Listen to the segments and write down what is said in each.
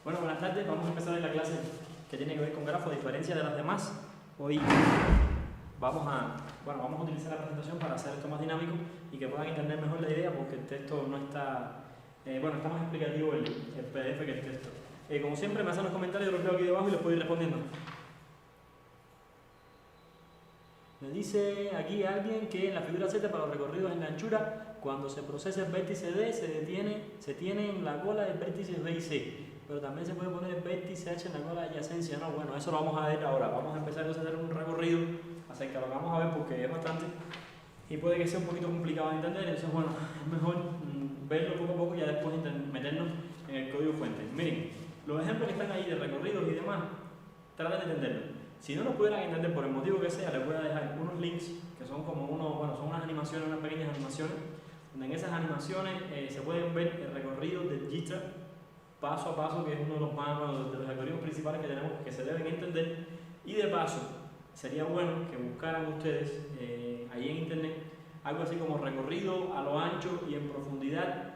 Bueno, buenas tardes. Vamos a empezar hoy la clase que tiene que ver con grafos, a diferencia de las demás. Hoy vamos a utilizar la presentación para hacer esto más dinámico y que puedan entender mejor la idea, porque el texto no está, está más explicativo el PDF que el texto. Como siempre, me hacen los comentarios, los leo aquí debajo y los puedo ir respondiendo. Me dice aquí alguien que en la figura 7 para los recorridos en la anchura, cuando se procesa el vértice D, se tiene en la cola el vértice B y C, pero también se puede poner el vértice H en la cola de adyacencia. No, bueno, eso lo vamos a ver ahora. Vamos a empezar a hacer un recorrido acerca de lo que vamos a ver, porque es bastante y puede que sea un poquito complicado de entender. Entonces, bueno, es mejor verlo poco a poco y ya después meternos en el código fuente. Miren, los ejemplos que están ahí de recorridos y demás, traten de entenderlo. Si no lo pudieran entender por el motivo que sea, les voy a dejar unos links que son como son unas animaciones, unas pequeñas animaciones, donde en esas animaciones se pueden ver el recorrido del Dijkstra paso a paso, que es uno de los algoritmos principales que tenemos, que se deben entender. Y de paso, sería bueno que buscaran ustedes ahí en internet algo así como recorrido a lo ancho y en profundidad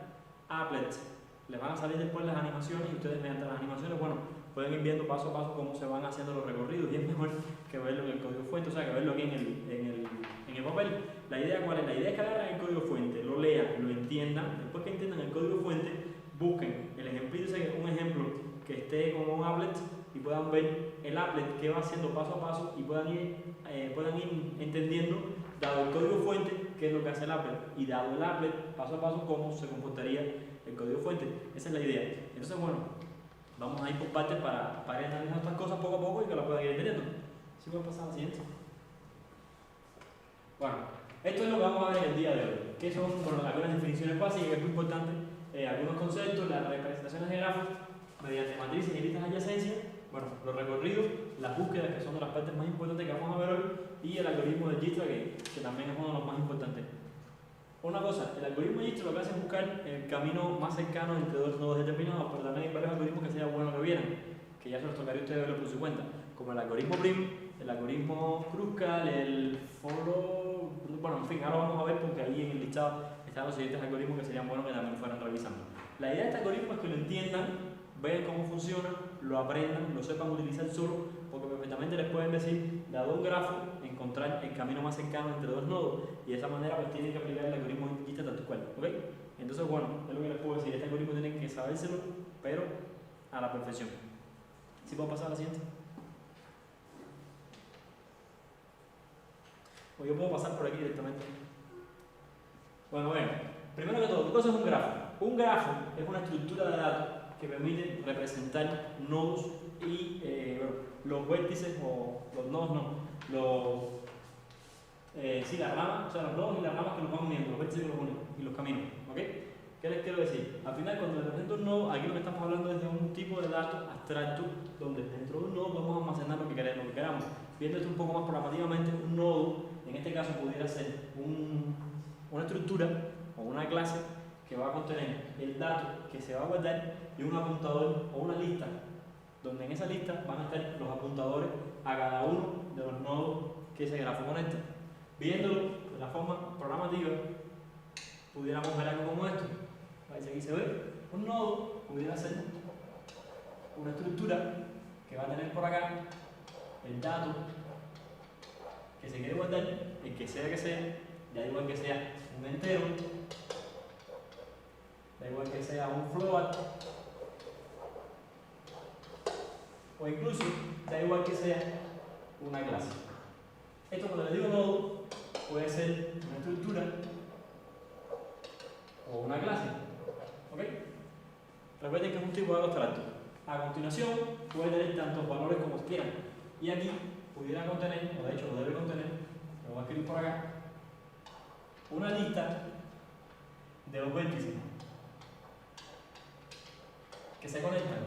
applet. Les van a salir después las animaciones y ustedes mediante las animaciones, pueden ir viendo paso a paso cómo se van haciendo los recorridos, y es mejor que verlo en el código fuente, o sea, que verlo aquí en el papel. ¿La idea cuál es? La idea es que agarren el código fuente, lo lean, lo entiendan. Después que entiendan el código fuente, busquen el ejemplito, un ejemplo que esté como un applet, y puedan ver el applet que va haciendo paso a paso y puedan ir entendiendo, dado el código fuente, qué es lo que hace el applet, y dado el applet, paso a paso, cómo se comportaría el código fuente. Esa es la idea. Entonces, vamos a ir por partes para ir analizando estas cosas poco a poco y que lo puedan ir entendiendo. ¿Sí puedo pasar a la siguiente? Bueno, esto es lo que vamos a ver el día de hoy, que son algunas definiciones básicas, que es muy importante, algunos conceptos, las representaciones de grafos mediante matrices y listas de adyacencia, los recorridos, las búsquedas, que son de las partes más importantes que vamos a ver hoy, y el algoritmo de Dijkstra, que también es uno de los más importantes. Una cosa, el algoritmo Dijkstra lo que hace es buscar el camino más cercano entre dos nodos determinados, pero también hay varios algoritmos que sería bueno que vieran, que ya se los tocaría a ustedes verlo por su cuenta, como el algoritmo PRIM, el algoritmo Kruskal, el follow, en fin, ahora vamos a ver, porque ahí en el listado están los siguientes algoritmos que serían buenos que también fueran revisando. La idea de este algoritmo es que lo entiendan, vean cómo funciona, lo aprendan, lo sepan utilizar solo, porque perfectamente les pueden decir, dado un grafo, encontrar el camino más cercano entre dos nodos, y de esa manera tienen que aplicar el algoritmo Dijkstra tal cual, ¿ok? Entonces, es lo que les puedo decir. Este algoritmo tienen que sabérselo, pero a la perfección. ¿Sí puedo pasar a la siguiente? O yo puedo pasar por aquí directamente. Primero que todo, ¿qué cosa es un grafo? Un grafo es una estructura de datos que permite representar nodos y los vértices, o los nodos no, las ramas, o sea, los nodos y las ramas que nos van uniendo, los vértices que nos unen y los caminos, ¿ok? ¿Qué les quiero decir? Al final, cuando represento un nodo, aquí lo que estamos hablando es de un tipo de datos abstracto, donde dentro de un nodo podemos almacenar lo que queramos. Viendo esto un poco más programativamente, un nodo, en este caso, pudiera ser una estructura o una clase que va a contener el dato que se va a guardar y un apuntador o una lista, donde en esa lista van a estar los apuntadores a cada uno de los nodos que ese grafo conecta. Viéndolo de la forma programativa, pudiéramos ver algo como esto. Aquí se ve un nodo, pudiera ser una estructura que va a tener por acá el dato que se quiere guardar, el que sea, da igual que sea un entero, da igual que sea un float, o incluso da igual que sea una clase. Esto, cuando le digo nodo, puede ser una estructura o una clase, ¿ok? Recuerden que es un tipo de dato abstracto. A continuación, puede tener tantos valores como quieran, y aquí pudiera contener, o de hecho lo debe contener, lo voy a escribir por acá, una lista de los vértices que se conectan.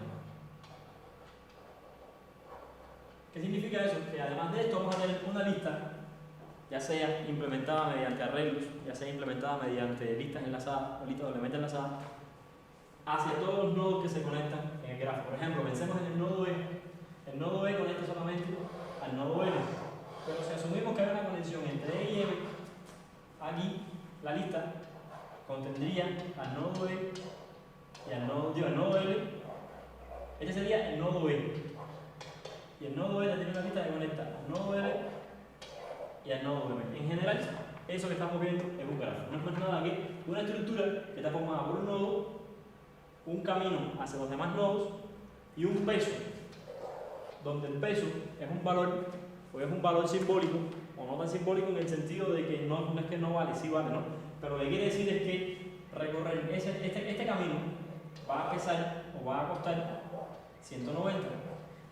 ¿Qué significa eso? Que además de esto vamos a tener una lista, ya sea implementada mediante arreglos, ya sea implementada mediante listas enlazadas o listas doblemente enlazadas, hacia todos los nodos que se conectan en el grafo. Por ejemplo, pensemos en el nodo E. El nodo E conecta solamente al nodo L, pero si asumimos que hay una conexión entre E y M, aquí la lista contendría al nodo E y al nodo L Este sería el nodo E. Y el nodo E tiene una lista que conecta al nodo L y al nodo M. En general, eso que estamos viendo es un grafo. No es más nada que una estructura que está formada por un nodo, un camino hacia los demás nodos y un peso, donde el peso es un valor, o es un valor simbólico, o no tan simbólico en el sentido de que no es que no vale, sí vale, ¿no? Pero lo que quiere decir es que recorrer este camino va a pesar o va a costar 190.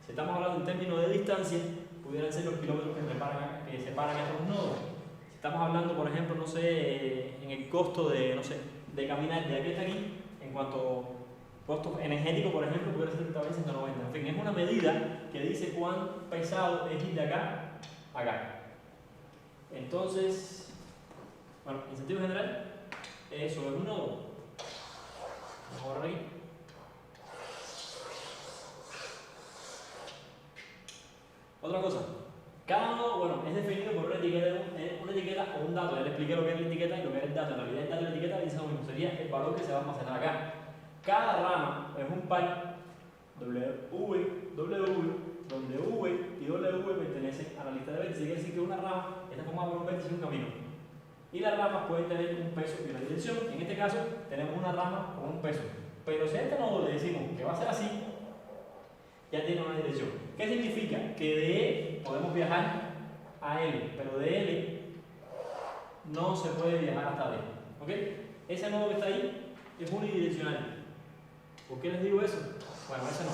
Si estamos hablando en términos de distancia, pudieran ser los kilómetros que separan estos nodos. Si estamos hablando, por ejemplo, no sé, en el costo de, no sé, de caminar de aquí hasta aquí, en cuanto a costo energético, por ejemplo, pudiera ser también 190. En fin, es una medida que dice cuán pesado es ir de acá a acá. Entonces, bueno, en sentido general, eso es un nodo. Vamos a borrar aquí. Otra cosa, cada nodo, bueno, es definido por una etiqueta o un dato. Ya le expliqué lo que es la etiqueta y lo que es el dato. En realidad el dato y la etiqueta dice lo mismo, sería el valor que se va a almacenar acá. Cada rama es un par W, donde V y W pertenecen a la lista de vértices. Quiere decir que una rama está formada por un vértice y un camino. Y las ramas pueden tener un peso y una dirección. En este caso tenemos una rama con un peso. Pero si a este nodo le decimos que va a ser así, ya tiene una dirección. ¿Qué significa? Que de E podemos viajar a L, pero de L no se puede viajar hasta D. ¿Ok? Ese nodo que está ahí es unidireccional. ¿Por qué les digo eso? Bueno, ese no.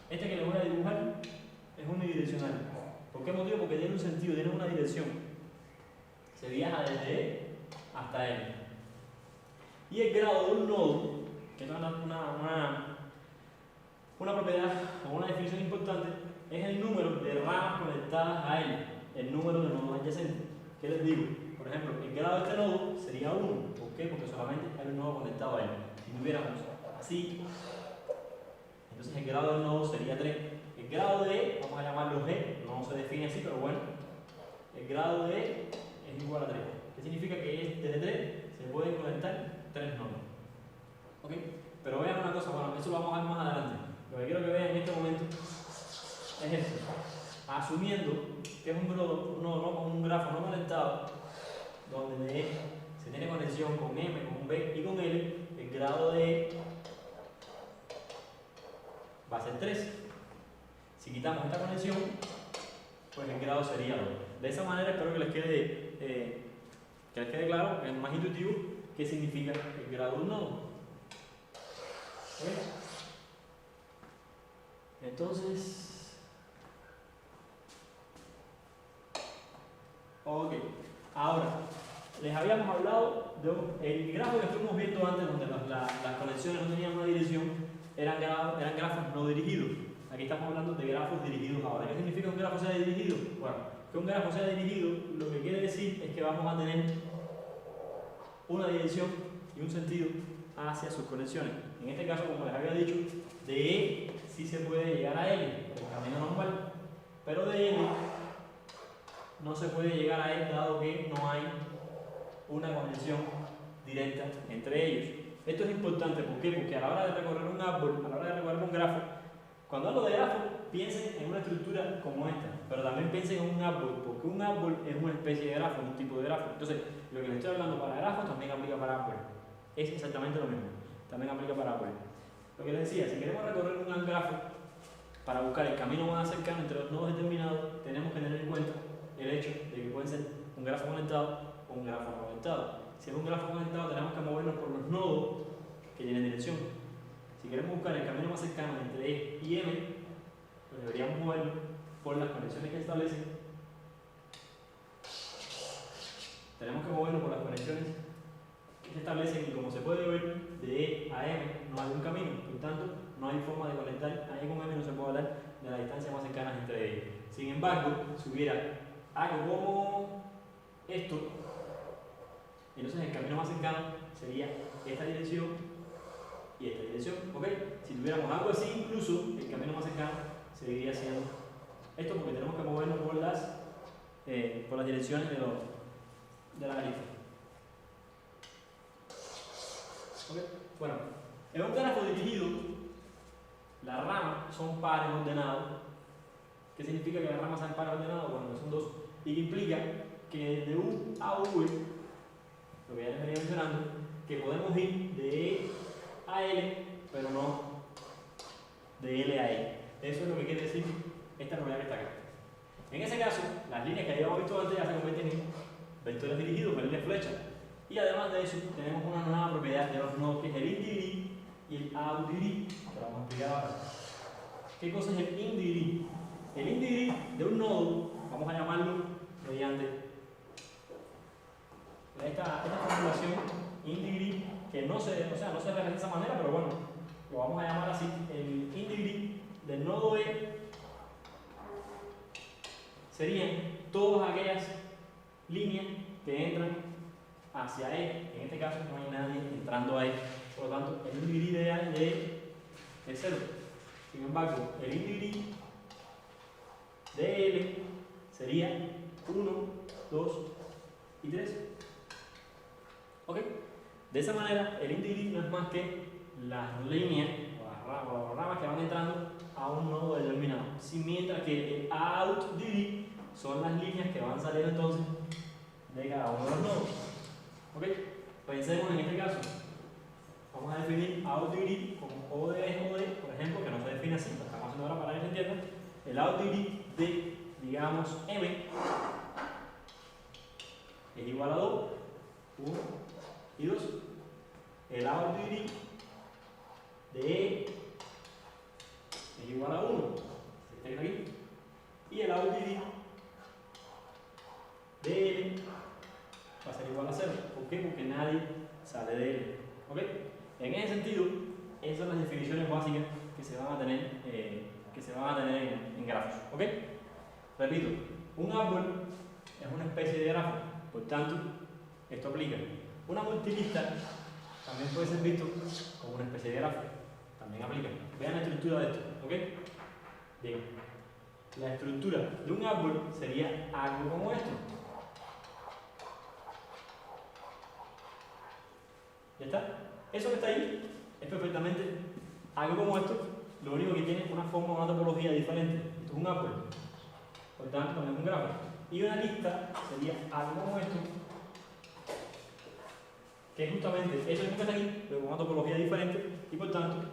Este que les voy a dibujar es unidireccional. ¿Por qué motivo? Porque tiene un sentido, tiene una dirección. Se viaja desde E hasta L. Y el grado de un nodo, que es una propiedad o una definición importante, es el número de ramas conectadas a L, el número de nodos adyacentes. ¿Qué les digo? Por ejemplo, el grado de este nodo sería 1. ¿Por qué? Porque solamente hay un nodo conectado a él. Si tuviéramos así, entonces el grado del nodo sería 3. El grado de E, vamos a llamarlo G, no se define así, pero bueno, el grado de E es igual a 3. ¿Qué significa? Que desde 3 se pueden conectar 3 nodos. ¿Ok? Pero vean una cosa, bueno, eso lo vamos a ver más adelante. Lo que quiero que vean en este momento es esto. Asumiendo que es un nodo con un grafo no conectado, donde de E se tiene conexión con M, con B y con L, el grado de E va a ser 3. Si quitamos esta conexión, pues el grado sería 2. De esa manera espero que les quede claro, es más intuitivo, qué significa el grado de un nodo. ¿Okay? Entonces, ok, ahora, les habíamos hablado del grafo que estuvimos viendo antes, donde las conexiones no tenían una dirección, eran grafos no dirigidos. Aquí estamos hablando de grafos dirigidos ahora. ¿Qué significa un grafo sea dirigido? Bueno, que un grafo sea dirigido, lo que quiere decir es que vamos a tener una dirección y un sentido hacia sus conexiones. En este caso, como les había dicho, de E sí se puede llegar a L, el camino normal, pero de L no se puede llegar a L dado que no hay una conexión directa entre ellos. Esto es importante, ¿por qué? Porque a la hora de recorrer un árbol, a la hora de recorrer un grafo, cuando hablo de grafo, piensen en una estructura como esta, pero también piensen en un árbol, porque un árbol es una especie de grafo, un tipo de grafo. Entonces, lo que les estoy hablando para grafos también aplica para árboles. Es exactamente lo mismo, también aplica para árboles. Lo que les decía, si queremos recorrer un grafo, para buscar el camino más cercano entre los nodos determinados, tenemos que tener en cuenta el hecho de que puede ser un grafo conectado o un grafo no conectado. Si es un grafo conectado, tenemos que movernos por los nodos que tienen dirección. Si queremos buscar el camino más cercano entre E y M, pues deberíamos movernos por las conexiones que establecen. Tenemos que movernos por las conexiones que se establecen y, como se puede ver, de E a M no hay un camino, por tanto no hay forma de conectar a E con M, no se puede hablar de las distancias más cercanas entre ellos. Sin embargo, si hubiera algo como esto, entonces el camino más cercano sería esta dirección y esta dirección, ¿ok? Si tuviéramos algo así, incluso el camino más cercano seguiría siendo esto, porque tenemos que movernos por las direcciones de la lista. ¿Okay? Bueno, en un grafo dirigido, las ramas son pares ordenados. ¿Qué significa que las ramas sean pares ordenados? Bueno, que son dos. Y que implica que de U a V, lo que ya les venía mencionando, que podemos ir de E a L, pero no de L a E. Eso es lo que quiere decir esta propiedad que está acá. En ese caso, las líneas que habíamos visto antes ya se convierten en vectores dirigidos, vectores flecha. Y además de eso, tenemos una nueva propiedad de los nodos que es el in-degree y el out-degree, que lo vamos a explicar ahora. ¿Qué cosa es el in-degree? El in-degree de un nodo, vamos a llamarlo mediante esta formulación in-degree, que no se realiza de esa manera, pero bueno, lo vamos a llamar así. El in-degree del nodo E serían todas aquellas líneas que entran hacia E. En este caso no hay nadie entrando a E, por lo tanto el in-degree de E es 0. Sin embargo, el in-degree de L sería 1, 2 y 3. ¿Ok? De esa manera, el in-degree no es más que las líneas o las ramas que van entrando a un nodo determinado. Mientras que el out-degree son las líneas que van saliendo entonces de cada uno de los nodos. ¿Ok? Pensemos en este caso. Vamos a definir out-degree como O de E o D, por ejemplo, que no se define así, lo estamos haciendo ahora para que se entienda. El out-degree de, digamos, M es igual a 2, 1 y 2. El out-degree de E es igual a 1, se está aquí. Y el out-degree de L va a ser igual a 0. ¿Por qué? Porque nadie sale de L. ¿Ok? En ese sentido, esas son las definiciones básicas que se van a tener, en grafos. ¿Ok? Repito, un árbol es una especie de grafo, por tanto, esto aplica. Una multilista también puede ser visto como una especie de grafo, también aplica. Vean la estructura de esto. ¿Ok? Bien. La estructura de un árbol sería algo como esto. ¿Ya está? Eso que está ahí es perfectamente algo como esto, lo único que tiene una forma o una topología diferente. Esto es un árbol, por tanto también es un grafo. Y una lista sería algo como esto, que es justamente eso mismo que está aquí, pero con una topología diferente, y por tanto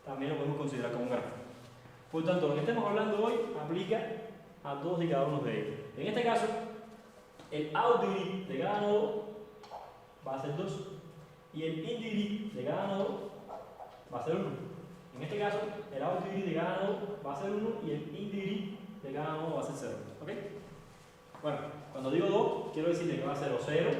también lo podemos considerar como un grafo. Por tanto, lo que estamos hablando hoy aplica a todos y cada uno de ellos. En este caso, el out-degree de cada nodo va a ser 2 y el in-degree de cada nodo va a ser 1. En este caso, el out-degree de cada nodo va a ser 1 y el in-degree de cada nodo va a ser 0. ¿Ok? Bueno, cuando digo 2, quiero decirle que va a ser o 0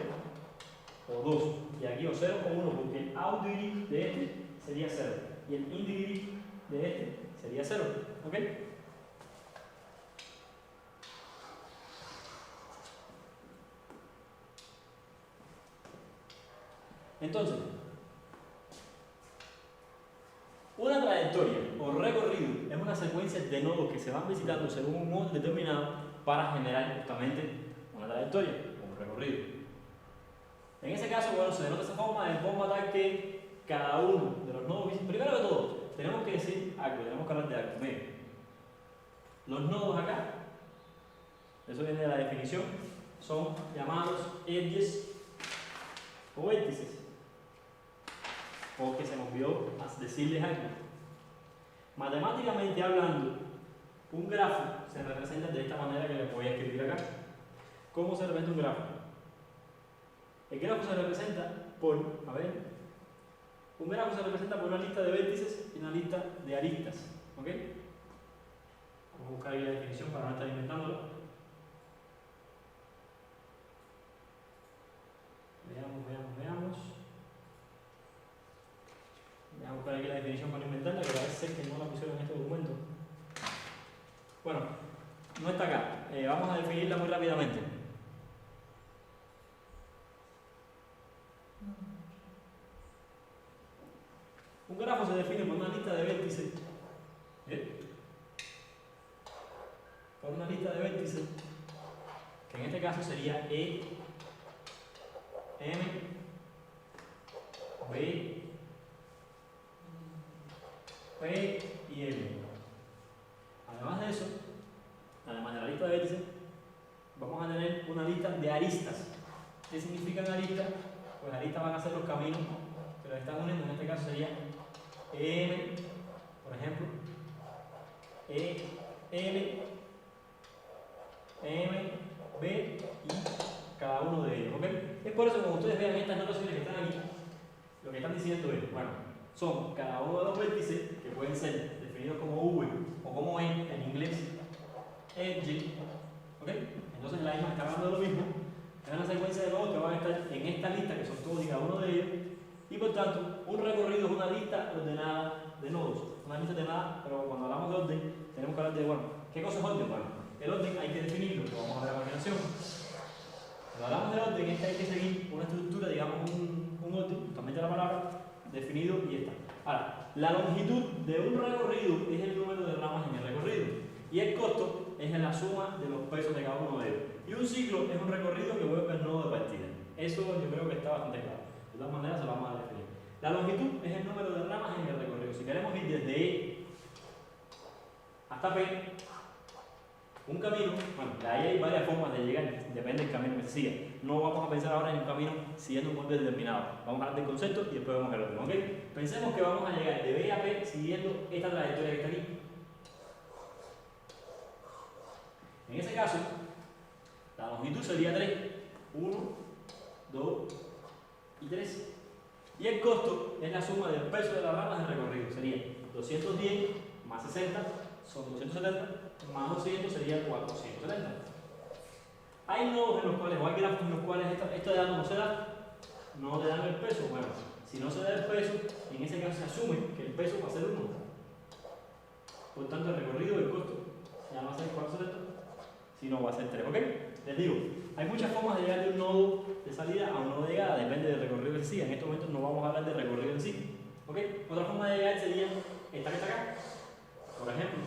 o 2. Y aquí o 0 o 1, porque el out-degree de este sería 0 y el in-degree de este sería 0. ¿Ok? Entonces, una trayectoria o recorrido es una secuencia de nodos que se van visitando según un orden determinado para generar justamente una trayectoria o un recorrido. En ese caso, bueno, se denota esa forma de forma tal que cada uno de los nodos, primero de todo, tenemos que decir algo, tenemos que hablar de algo. Miren, los nodos acá, eso viene de la definición, son llamados edges o vértices. Porque se me olvidó decirles algo. Matemáticamente hablando, un grafo se representa de esta manera que les voy a escribir acá. ¿Cómo se representa un grafo? El grafo se representa por, un grafo se representa por una lista de vértices y una lista de aristas. ¿Ok? Vamos a buscar ahí la definición para no estar inventándolo. Veamos. Voy a buscar aquí la definición para inventarla, que parece ser que no la pusieron en este documento. Bueno, no está acá. Vamos a definirla muy rápidamente. Un grafo se define por una lista de vértices. Por una lista de vértices, que en este caso sería E, M, B, C, D, E, F, G, H, I, J, K, L, M, N, O, P, Q, R, S, T, U, V, W, X, Y, Z. ¿Ok? Bueno, cuando digo 2, quiero decirle que va a ser 0 o 1. En este caso, el out-degree de cada nodo va a ser 2 y el in-degree de cada nodo va a ser 0. P y L. Además de eso, además de la lista de vértices, vamos a tener una lista de aristas. ¿Qué significan aristas? Pues aristas van a ser los caminos que los están uniendo. En este caso sería M, por ejemplo, E, L, M, B y cada uno de ellos, ¿ok? Es por eso que cuando ustedes vean estas notaciones que están aquí, lo que están diciendo es, bueno, son cada uno de los vértices que pueden ser definidos como V o como E en inglés, edge, ¿ok? Entonces la misma está hablando de lo mismo, es una secuencia de nodos que van a estar en esta lista, que son todos y cada uno de ellos, y por tanto, un recorrido es una lista ordenada de nodos, una lista ordenada, pero cuando hablamos de orden, tenemos que hablar de, bueno, ¿qué cosa es orden? Bueno, el orden hay que definirlo, lo vamos a ver a continuación. Cuando hablamos de orden, hay que seguir una estructura, digamos un orden, justamente la palabra, definido y está. Ahora, la longitud de un recorrido es el número de ramas en el recorrido y el costo es la suma de los pesos de cada uno de ellos. Y un ciclo es un recorrido que vuelve al nodo de partida. Eso yo creo que está bastante claro. De todas maneras se lo vamos a definir. La longitud es el número de ramas en el recorrido. Si queremos ir desde E hasta P, un camino, bueno, de ahí hay varias formas de llegar, depende del camino que se siga. No vamos a pensar ahora en un camino siguiendo un orden determinado. Vamos a hablar del concepto y después vamos al orden, ¿ok? Pensemos que vamos a llegar de B a P siguiendo esta trayectoria que está aquí. En ese caso, la longitud sería 3. 1, 2 y 3. Y el costo es la suma del peso de las ramas del recorrido. Sería 210 más 60 son 270, más 200 sería 470. Hay nodos en los cuales, o hay gráficos en los cuales esto de dato no se da, no le dan el peso. Bueno, si no se da el peso, en ese caso se asume que el peso va a ser 1. Por tanto, el recorrido del costo ya no va a ser 470, sino va a ser 3, ¿ok? Les digo, hay muchas formas de llegar de un nodo de salida a un nodo de llegada, depende del recorrido que se siga. En estos momentos no vamos a hablar del recorrido en sí, ¿ok? Otra forma de llegar sería esta que está acá, por ejemplo.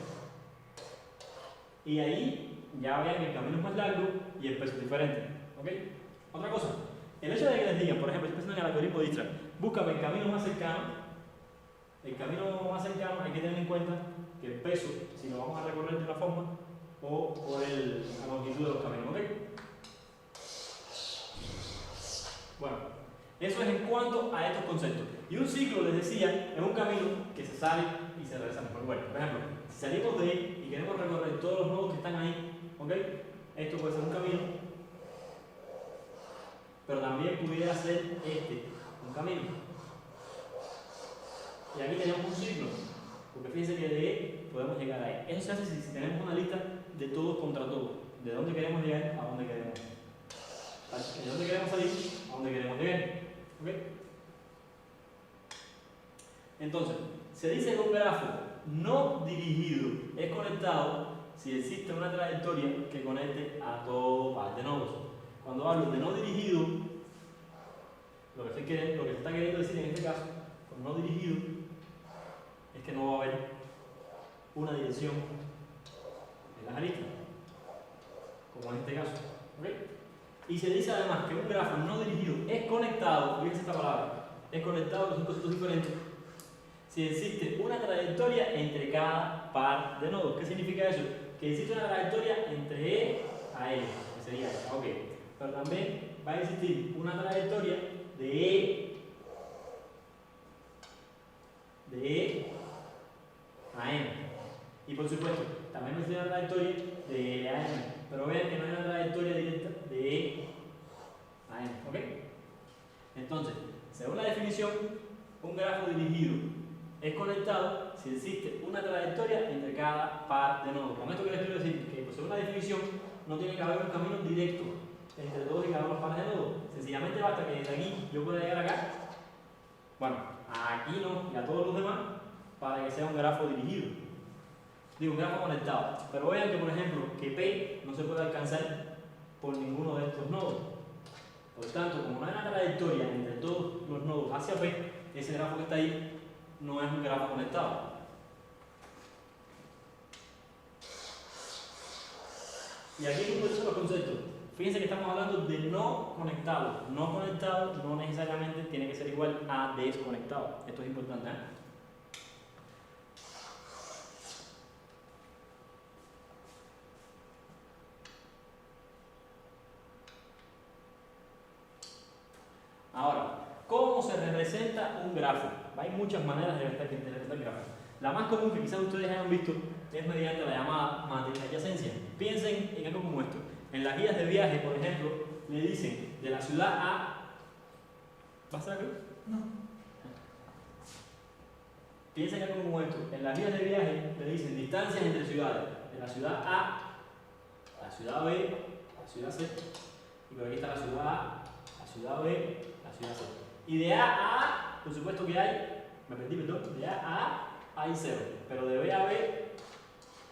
Y ahí ya vean que el camino es más largo y el peso es diferente, ¿ok? Otra cosa, el hecho de que les digan, por ejemplo, si pensando en el algoritmo de Dijkstra, búscame el camino más cercano. El camino más cercano hay que tener en cuenta que el peso, si lo vamos a recorrer de una forma, o por la longitud de los caminos, ¿ok? Bueno, eso es en cuanto a estos conceptos. Y un ciclo, les decía, es un camino que se sale y se regresa mejor. Bueno, por ejemplo, si salimos de ahí y queremos recorrer todos los nodos que están ahí, ¿ok? Esto puede ser un camino, pero también pudiera ser un camino. Y aquí tenemos un ciclo, porque fíjense que de E podemos llegar a E. Eso se hace si tenemos una lista de todos contra todos. De dónde queremos llegar a dónde queremos. De dónde queremos salir a dónde queremos llegar. ¿Ok? Entonces, se dice que un grafo no dirigido es conectado si existe una trayectoria que conecte a todo par de nodos. Cuando hablo de no dirigido, lo que se está queriendo decir en este caso, con no dirigido, es que no va a haber una dirección en las aristas, como en este caso. ¿Okay? Y se dice además que un grafo no dirigido es conectado, fíjense esta palabra, es conectado, que son conceptos diferentes, si existe una trayectoria entre cada par de nodos. ¿Qué significa eso? Que existe una trayectoria entre E a L, que sería esta, ok. Pero también va a existir una trayectoria de E a M. Y por supuesto, también existe una trayectoria de L a M. Pero vean que no hay una trayectoria directa de E a M, ¿ok? Entonces, según la definición, un grafo dirigido es conectado si existe una trayectoria entre cada par de nodos. Con esto que les quiero decir que, pues, según la definición, no tiene que haber un camino directo entre todos y cada uno de los pares de nodos. Sencillamente basta que desde aquí yo pueda llegar acá, bueno, aquí no, y a todos los demás, para que sea un grafo dirigido. Digo, un grafo conectado. Pero vean que, por ejemplo, que P no se puede alcanzar por ninguno de estos nodos. Por tanto, como no hay una trayectoria entre todos los nodos hacia P, ese grafo que está ahí no es un grafo conectado. Y aquí hay los conceptos. Fíjense que estamos hablando de no conectado. No conectado no necesariamente tiene que ser igual a desconectado. Esto es importante, ¿eh? se representa un grafo. Hay muchas maneras de representar grafos. La más común que quizás ustedes hayan visto es mediante la llamada matriz de adyacencia. Piensen en algo como esto. En las guías de viaje, por ejemplo, le dicen de la ciudad A. ¿Vas a ver? No. Piensen en algo como esto. En las guías de viaje le dicen distancias entre ciudades. De la ciudad A, la ciudad B, la ciudad C. Y por aquí está la ciudad A, la ciudad B, la ciudad C. Y de A a A, por supuesto que hay, me perdí, perdón, de A a A hay 0. Pero de B a B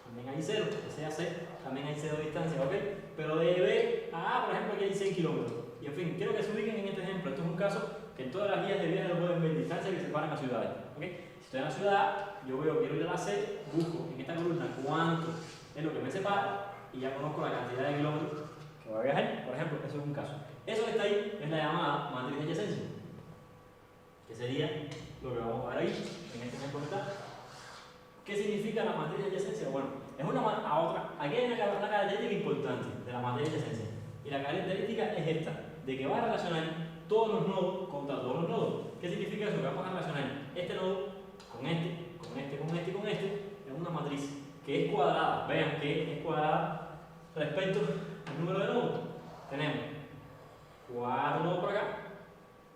también hay 0. De C a C también hay 0 de distancia, ¿ok? Pero de B a A, por ejemplo, aquí hay 100 kilómetros. Y en fin, quiero que se ubiquen en este ejemplo. Esto es un caso que en todas las guías de viaje lo pueden ver, distancias que separan a ciudades, ¿ok? Si estoy en la ciudad A, yo veo, quiero ir a la C, busco en esta columna cuánto es lo que me separa y ya conozco la cantidad de kilómetros que voy a viajar. Por ejemplo, eso es un caso. Eso que está ahí es la llamada matriz de adyacencia, que sería lo que vamos a ver ahí, en este ejemplo que está. ¿Qué significa la matriz de adyacencia? Bueno, es aquí hay una característica importante de la matriz de adyacencia. Y la característica es esta, de que va a relacionar todos los nodos contra todos los nodos. ¿Qué significa eso? Que vamos a relacionar este nodo con este, con este, con este y con este en una matriz que es cuadrada. Vean que es cuadrada respecto al número de nodos. Tenemos 4 nodos por acá,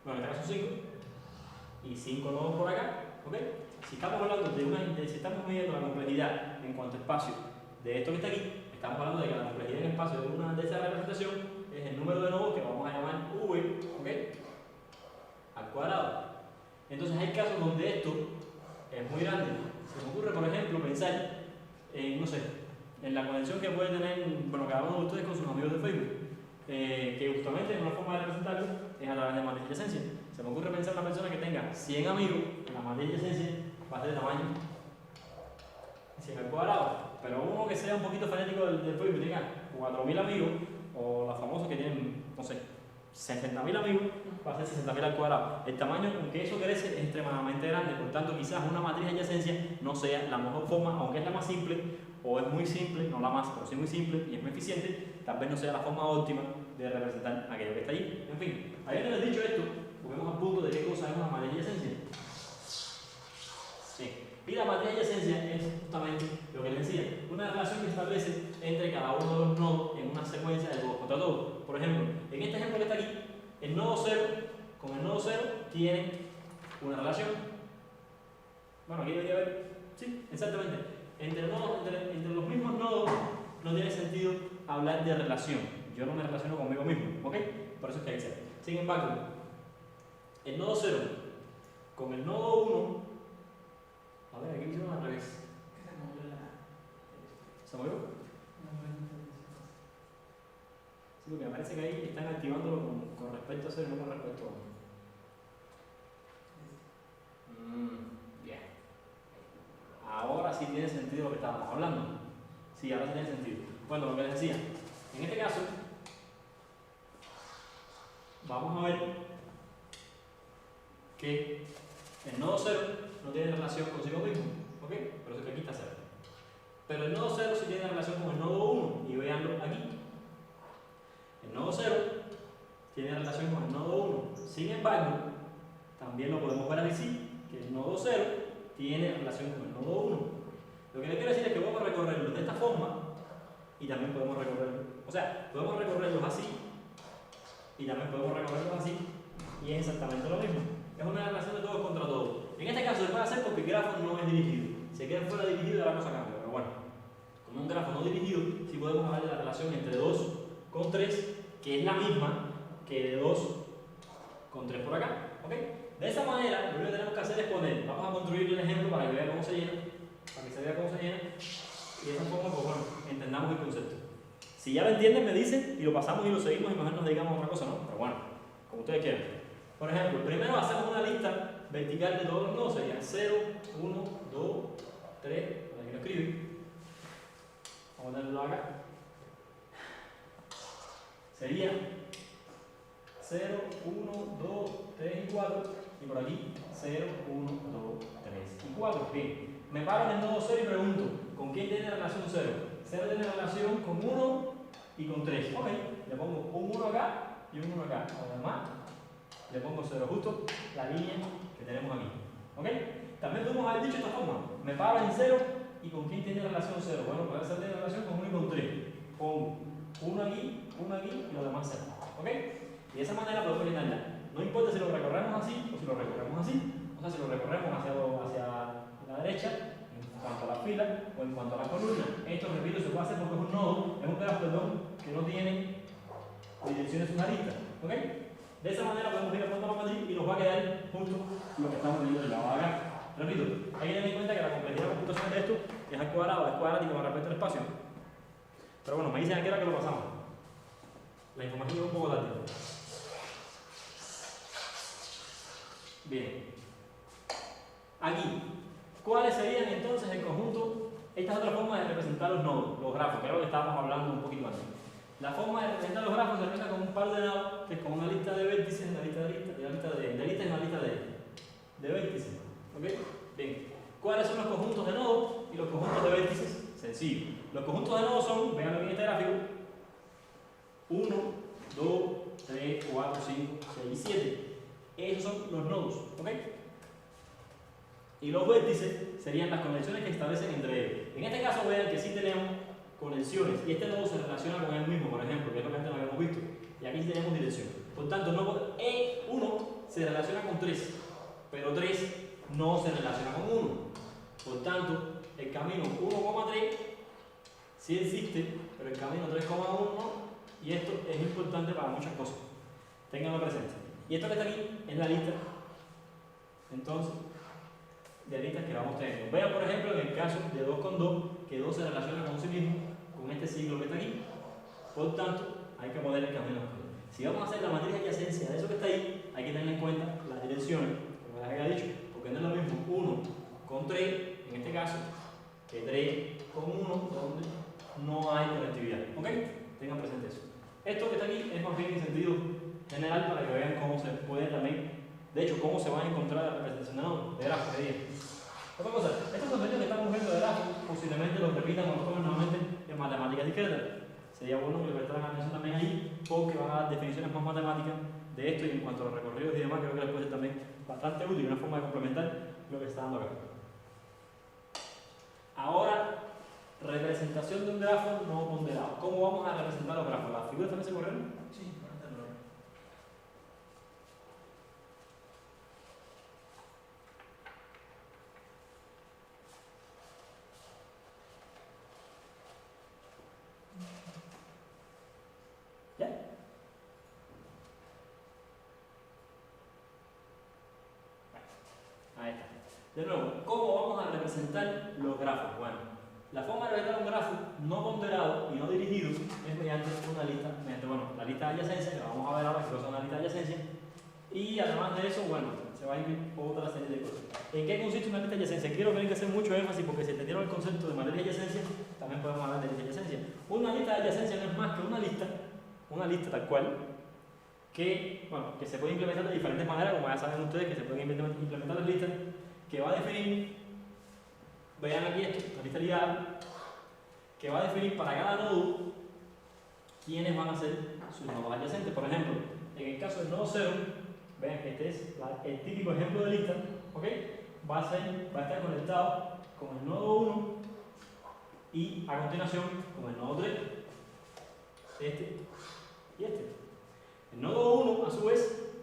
bueno, en este caso 5, y 5 nodos por acá, ¿ok? Si estamos hablando si estamos midiendo la complejidad en cuanto a espacio de esto que está aquí, estamos hablando de que la complejidad en espacio de esa representación es el número de nodos que vamos a llamar V, ¿ok? Al cuadrado. Entonces hay casos donde esto es muy grande. Se me ocurre, por ejemplo, pensar en, no sé, en la conexión que puede tener, bueno, cada uno de ustedes con sus amigos de Facebook, que justamente una forma de representarlo es a través de matriz de adyacencia. Se me ocurre pensar en una persona que tenga 100 amigos, la matriz de adyacencia va a ser de tamaño 100 al cuadrado. Pero uno que sea un poquito fanático del Facebook, tenga 4000 amigos, o los famosos que tienen, no sé, 60.000 amigos, va a ser 60.000 al cuadrado. El tamaño con que eso crece es extremadamente grande, por tanto quizás una matriz de adyacencia no sea la mejor forma, aunque es la más simple, o es muy simple, no la más, pero sí muy simple y es muy eficiente, tal vez no sea la forma óptima de representar aquello que está allí. En fin, habiéndoles dicho esto, volvemos al punto de qué cosa es una matriz de adyacencia. Sí. Y la matriz de adyacencia es justamente lo que les decía, una relación que se establece entre cada uno de los nodos en una secuencia de todos contra todos. Por ejemplo, en este ejemplo que está aquí, el nodo 0 con el nodo 0 tienen una relación. Bueno, aquí debería haber, sí, exactamente. Entre los mismos nodos no tiene sentido hablar de relación. Yo no me relaciono conmigo mismo, ¿ok? Por eso es que hay 0. Sin embargo, el nodo 0 con el nodo 1, a ver, aquí hicieron al revés. ¿Se movió? Sí, porque me parece que ahí están activándolo con respecto a 0 y no con respecto a 1. Bien. Ahora sí tiene sentido lo que estábamos hablando. Sí, ahora sí tiene sentido. Bueno, lo que les decía, en este caso, vamos a ver que el nodo 0 no tiene relación consigo mismo, ¿ok? Por eso es que aquí está 0. Pero el nodo 0 sí tiene relación con el nodo 1, y veanlo aquí. El nodo 0 tiene relación con el nodo 1. Sin embargo, también lo podemos ver así, que el nodo 0 tiene relación con el nodo 1. Lo que les quiero decir es que podemos recorrerlos de esta forma y también podemos recorrerlos. O sea, podemos recorrerlos así y también podemos recorrerlos así, y es exactamente lo mismo. Es una relación de todos contra todos. En este caso se puede hacer porque el grafo no es dirigido. Si queda fuera dirigido, la cosa cambia. Pero bueno, como un grafo no dirigido, sí podemos hablar de la relación entre 2 con 3, que es la misma que de 2 con 3 por acá. ¿Ok? De esa manera, lo único que tenemos que hacer es poner, vamos a construir el ejemplo para que vean cómo se llena, para que se vea cómo se llena, y de esa forma, pues bueno, entendamos el concepto. Si ya lo entienden, me dicen, y lo pasamos y lo seguimos, y mejor nos dedicamos a otra cosa, ¿no? Pero bueno, como ustedes quieran. Por ejemplo, primero hacemos una lista vertical de todos los nodos, serían 0, 1, 2, 3, por aquí lo escribí. Vamos a ponerlo acá. Sería 0, 1, 2, 3 y 4, y por aquí 0, 1, 2, 3 y 4. Bien, me paro en el nodo 0 y pregunto, ¿con quién tiene relación 0? 0 tiene relación con 1 y con 3. Ok, le pongo un 1 acá y un 1 acá. Además, le pongo 0, justo la línea que tenemos aquí. ¿Ok? También podemos haber dicho de esta forma, me paro en 0 y ¿con quién tiene relación 0? Bueno, puede ser de relación con 1 y con 3. Pongo uno aquí y los demás 0. ¿Ok? Y de esa manera podemos llenarla. No importa si lo recorremos así o si lo recorremos así. O sea, si lo recorremos hacia la derecha, en cuanto a la fila o en cuanto a la columna. Esto, repito, se puede hacer porque es un nodo, es un grafo, perdón, que no tiene direcciones submaristas. ¿Ok? De esa manera podemos ir apuntando allí y nos va a quedar justo lo que estamos viendo del lado de acá. Repito, hay que tener en cuenta que la complejidad computacional de esto es al cuadrado, es cuadrático con respecto al espacio. Pero bueno, me dicen aquí ahora que lo pasamos. La información es un poco tarde. Bien. Aquí, ¿cuáles serían entonces el conjunto? Esta es otra forma de representar los nodos, los grafos, que era lo que estábamos hablando un poquito antes. La forma de representar los grafos se representa con un par de nodos, que es con una lista de vértices, una lista de listas, una lista de una lista de vértices. ¿Ok? Bien. ¿Cuáles son los conjuntos de nodos y los conjuntos de vértices? Sencillo. Los conjuntos de nodos son, vean aquí en este gráfico, 1, 2, 3, 4, 5, 6 y 7. Esos son los nodos. ¿Ok? Y los vértices serían las conexiones que establecen entre ellos. En este caso vean que sí tenemos conexiones y este nodo se relaciona con él mismo, por ejemplo, que es lo que antes no habíamos visto. Y aquí sí tenemos dirección. Por tanto, E1 se relaciona con 3, pero 3 no se relaciona con 1. Por tanto, el camino 1,3 sí existe, pero el camino 3,1 no. Y esto es importante para muchas cosas. Ténganlo presente. Y esto que está aquí es la lista, entonces, de listas que vamos teniendo. Vean, por ejemplo, en el caso de 2 con 2, que 2 se relaciona con sí mismo, con este ciclo que está aquí. Por tanto, hay que poner el camino. Si vamos a hacer la matriz de adyacencia de eso que está ahí, hay que tener en cuenta las direcciones, como les había dicho, porque no es lo mismo 1 con 3, en este caso, que 3 con 1, donde no hay conectividad. ¿Ok? Tengan presente eso. Esto que está aquí es más bien en sentido general para que vean cómo se puede también, de hecho, cómo se van a encontrar la representación de grafos. Otra cosa, estos conceptos que estamos viendo de grafos posiblemente los repitan o los tomen nuevamente en matemáticas discretas. Sería bueno que le prestaran atención también ahí, porque van a dar definiciones más matemáticas de esto y en cuanto a los recorridos y demás, creo que les puede ser también bastante útil, una forma de complementar lo que se está dando acá. Ahora, representación de un grafo no ponderado. ¿Cómo vamos a representar los grafos? ¿Las figuras también se corrieron? Sí, ¿ya? Ahí está. De nuevo, ¿cómo vamos a representar los grafos? Bueno, la forma de representar un grafo no ponderado y no dirigido es mediante una lista, la lista de adyacencia, que vamos a ver ahora que cosa es una lista de adyacencia, y además de eso, bueno, se va a incluir otra serie de cosas. ¿En qué consiste una lista de adyacencia? Quiero que hay que hacer mucho énfasis porque si entendieron el concepto de matriz de adyacencia, también podemos hablar de lista de adyacencia. Una lista de adyacencia no es más que una lista tal cual, que, bueno, que se puede implementar de diferentes maneras, como ya saben ustedes que se pueden implementar las listas, que va a definir, vean aquí esto, la lista ligada, que va a definir para cada nodo quiénes van a ser sus nodos adyacentes. Por ejemplo, en el caso del nodo 0, vean que este es el típico ejemplo de lista, ¿ok? Va a estar conectado con el nodo 1 y a continuación con el nodo 3, este y este. El nodo 1, a su vez,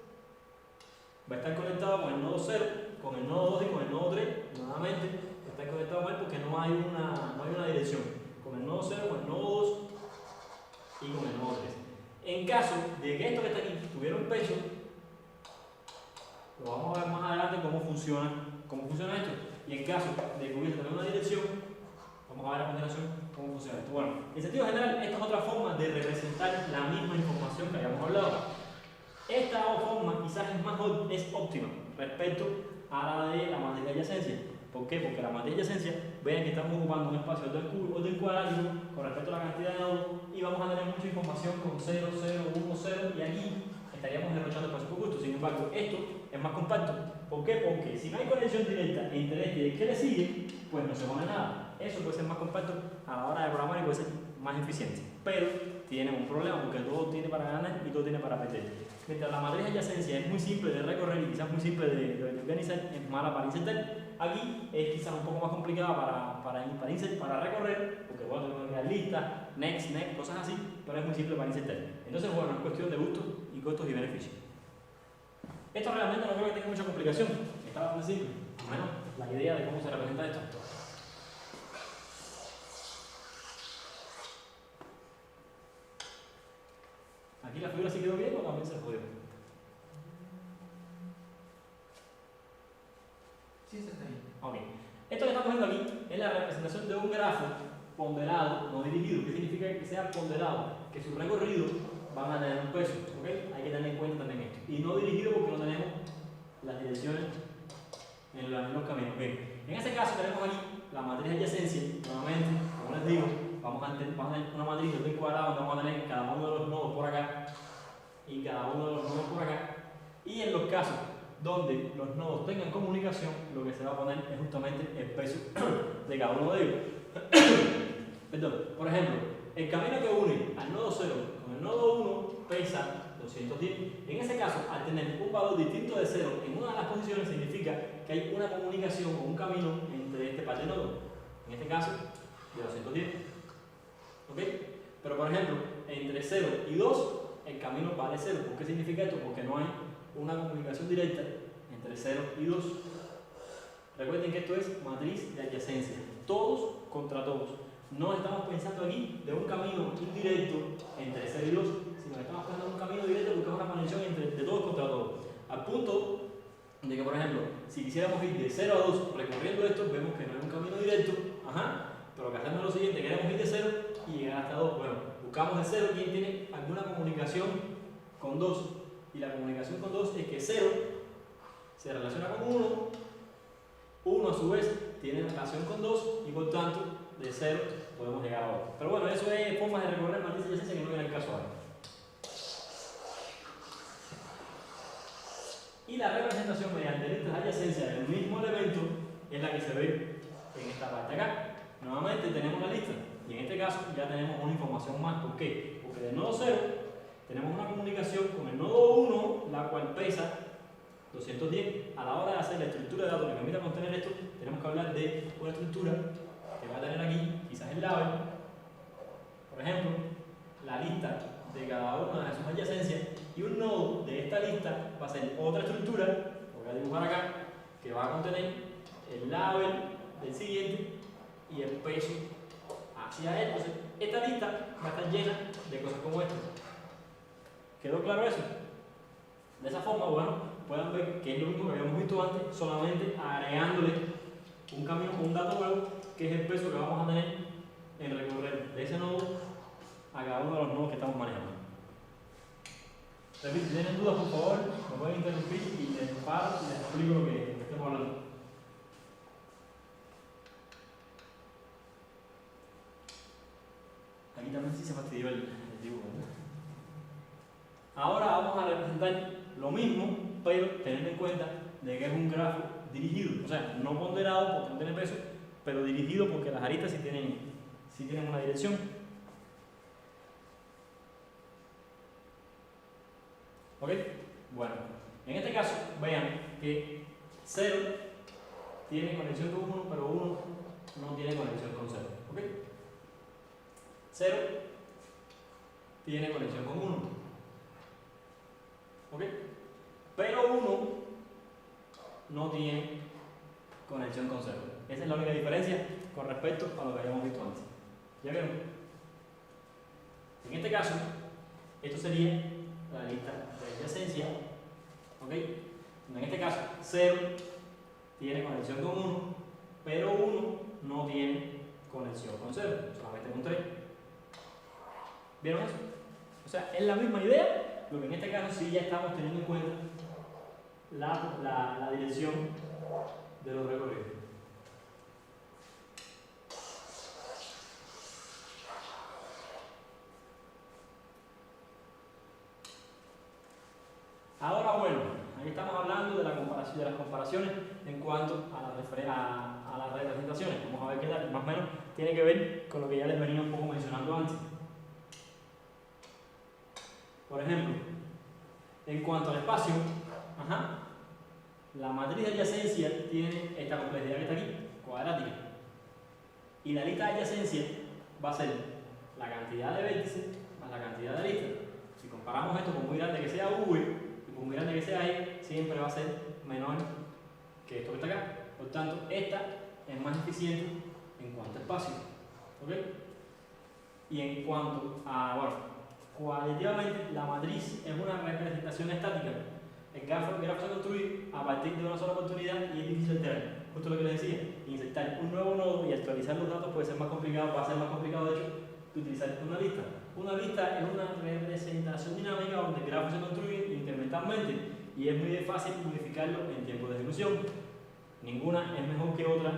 va a estar conectado con el nodo 0, con el nodo 2 y con el nodo 3. Nuevamente, va a estar conectado mal porque no hay una dirección. Con el nodo 0, con el nodo 2 y con el nodo 3. En caso de que esto que está aquí tuviera un peso, lo vamos a ver más adelante cómo funciona esto. Y en caso de que hubiese también una dirección, vamos a ver a continuación cómo funciona esto. Bueno, en sentido general, esta es otra forma de representar la misma información que habíamos hablado. Esta forma quizás es óptima respecto a la de la matriz de adyacencia. ¿Por qué? Porque la matriz de adyacencia, vean que estamos ocupando un espacio del cuadrático con respecto a la cantidad de nodos y vamos a tener mucha información con 0, 0, 1, 0 y aquí estaríamos derrochando espacio por gusto. Sin embargo, esto es más compacto. ¿Por qué? Porque si no hay conexión directa entre este y el que le sigue, pues no se pone nada. Eso puede ser más compacto a la hora de programar y puede ser más eficiente, pero tiene un problema porque todo tiene para ganar y todo tiene para perder. Mientras la matriz de adyacencia es muy simple de recorrer y quizás muy simple de organizar, es mala para insertar. Aquí es quizás un poco más complicada para recorrer, porque bueno, tengo que dar listas, next, cosas así, pero es muy simple para insertar. Entonces, bueno, es cuestión de gustos y costos y beneficios. Esto realmente no creo que tenga mucha complicación, está bastante simple, al menos la idea de cómo se representa esto. Aquí la figura sí quedó bien o también se jodió. Sí, se está bien. Ok. Esto que estamos viendo aquí es la representación de un grafo ponderado, no dirigido. ¿Qué significa que sea ponderado? Que su recorrido van a tener un peso. ¿Okay? Hay que tener en cuenta también esto. Y no dirigido porque no tenemos las direcciones en los caminos. Bien. En ese caso tenemos aquí la matriz de adyacencia. Nuevamente, como les digo, vamos a tener una matriz de orden cuadrado donde vamos a tener cada uno de los nodos por acá y cada uno de los nodos por acá. Y en los casos donde los nodos tengan comunicación, lo que se va a poner es justamente el peso de cada uno de ellos. Perdón, por ejemplo, el camino que une al nodo 0 con el nodo 1 pesa 210. En ese caso, al tener un valor distinto de 0 en una de las posiciones, significa que hay una comunicación o un camino entre este par de nodos. En este caso, de 210. ¿Ok? Pero por ejemplo, entre 0 y 2, el camino vale 0. ¿Por qué significa esto? Porque no hay una comunicación directa entre 0 y 2. Recuerden que esto es matriz de adyacencia. Todos contra todos. No estamos pensando aquí de un camino indirecto entre 0 y 2, sino que estamos pensando en un camino directo porque es una conexión de todos contra todos. Al punto de que, por ejemplo, si quisiéramos ir de 0 a 2 recorriendo esto, vemos que no es un camino directo. Pero lo que hacemos es lo siguiente: queremos ir de 0 y llegar hasta 2. Bueno, buscamos de 0 quien tiene alguna comunicación con 2. Y la comunicación con 2 es que 0 se relaciona con 1, 1 a su vez tiene relación con 2 y por tanto de 0 podemos llegar a 2. Pero bueno, eso es formas de recorrer matriz de adyacencia que no viene al caso ahora. Y la representación mediante listas de adyacencia del mismo elemento es la que se ve en esta parte acá. Nuevamente tenemos la lista y en este caso ya tenemos una información más. ¿Por qué? Porque del nodo 0 tenemos una comunicación con el nodo 1, la cual pesa 210. A la hora de hacer la estructura de datos que permita contener esto, tenemos que hablar de una estructura que va a tener aquí, quizás el label, por ejemplo, la lista de cada una de sus adyacencias, y un nodo de esta lista va a ser otra estructura, lo voy a dibujar acá, que va a contener el label del siguiente y el peso hacia él. Entonces, esta lista va a estar llena de cosas como esta. ¿Quedó claro eso? De esa forma, bueno, pueden ver que es lo mismo que habíamos visto antes, solamente agregándole un camino con un dato nuevo, que es el peso que vamos a tener en recorrer de ese nodo a cada uno de los nodos que estamos manejando. Repito, si tienen dudas, por favor, me pueden interrumpir y les paro y les explico lo que estemos hablando. Aquí también sí se fastidió el dibujo, ¿verdad? Ahora vamos a representar lo mismo, pero teniendo en cuenta de que es un grafo dirigido, o sea, no ponderado porque no tiene peso, pero dirigido porque las aristas sí tienen una dirección. ¿Ok? Bueno, en este caso, vean que 0 tiene conexión con 1, pero 1 no tiene conexión con 0. ¿Ok? 0 tiene conexión con 1. ¿Ok? Pero 1 no tiene conexión con 0. Esa es la única diferencia con respecto a lo que habíamos visto antes. ¿Ya vieron? En este caso, esto sería la lista de adyacencia. ¿Ok? En este caso, 0 tiene conexión con 1, pero 1 no tiene conexión con 0, solamente con 3. ¿Vieron eso? O sea, es la misma idea, lo que en este caso sí ya estamos teniendo en cuenta la dirección de los recorridos. Ahora bueno, ahí estamos hablando de las comparaciones en cuanto a a las representaciones. Vamos a ver qué tal. Más o menos tiene que ver con lo que ya les venía un poco mencionando antes. Por ejemplo, en cuanto al espacio, la matriz de adyacencia tiene esta complejidad que está aquí, cuadrática. Y la lista de adyacencia va a ser la cantidad de vértices más la cantidad de aristas. Si comparamos esto con muy grande que sea V y con muy grande que sea E, siempre va a ser menor que esto que está acá. Por tanto, esta es más eficiente en cuanto a espacio. ¿Ok? Y en cuanto a, bueno, cualitativamente la matriz es una representación estática. El grafo se construye a partir de una sola oportunidad y es difícil alterar. Justo lo que les decía, insertar un nuevo nodo y actualizar los datos puede ser más complicado, va a ser más complicado de hecho que utilizar una lista. Una lista es una representación dinámica donde el grafo se construye incrementalmente y es muy fácil modificarlo en tiempo de ejecución. Ninguna es mejor que otra,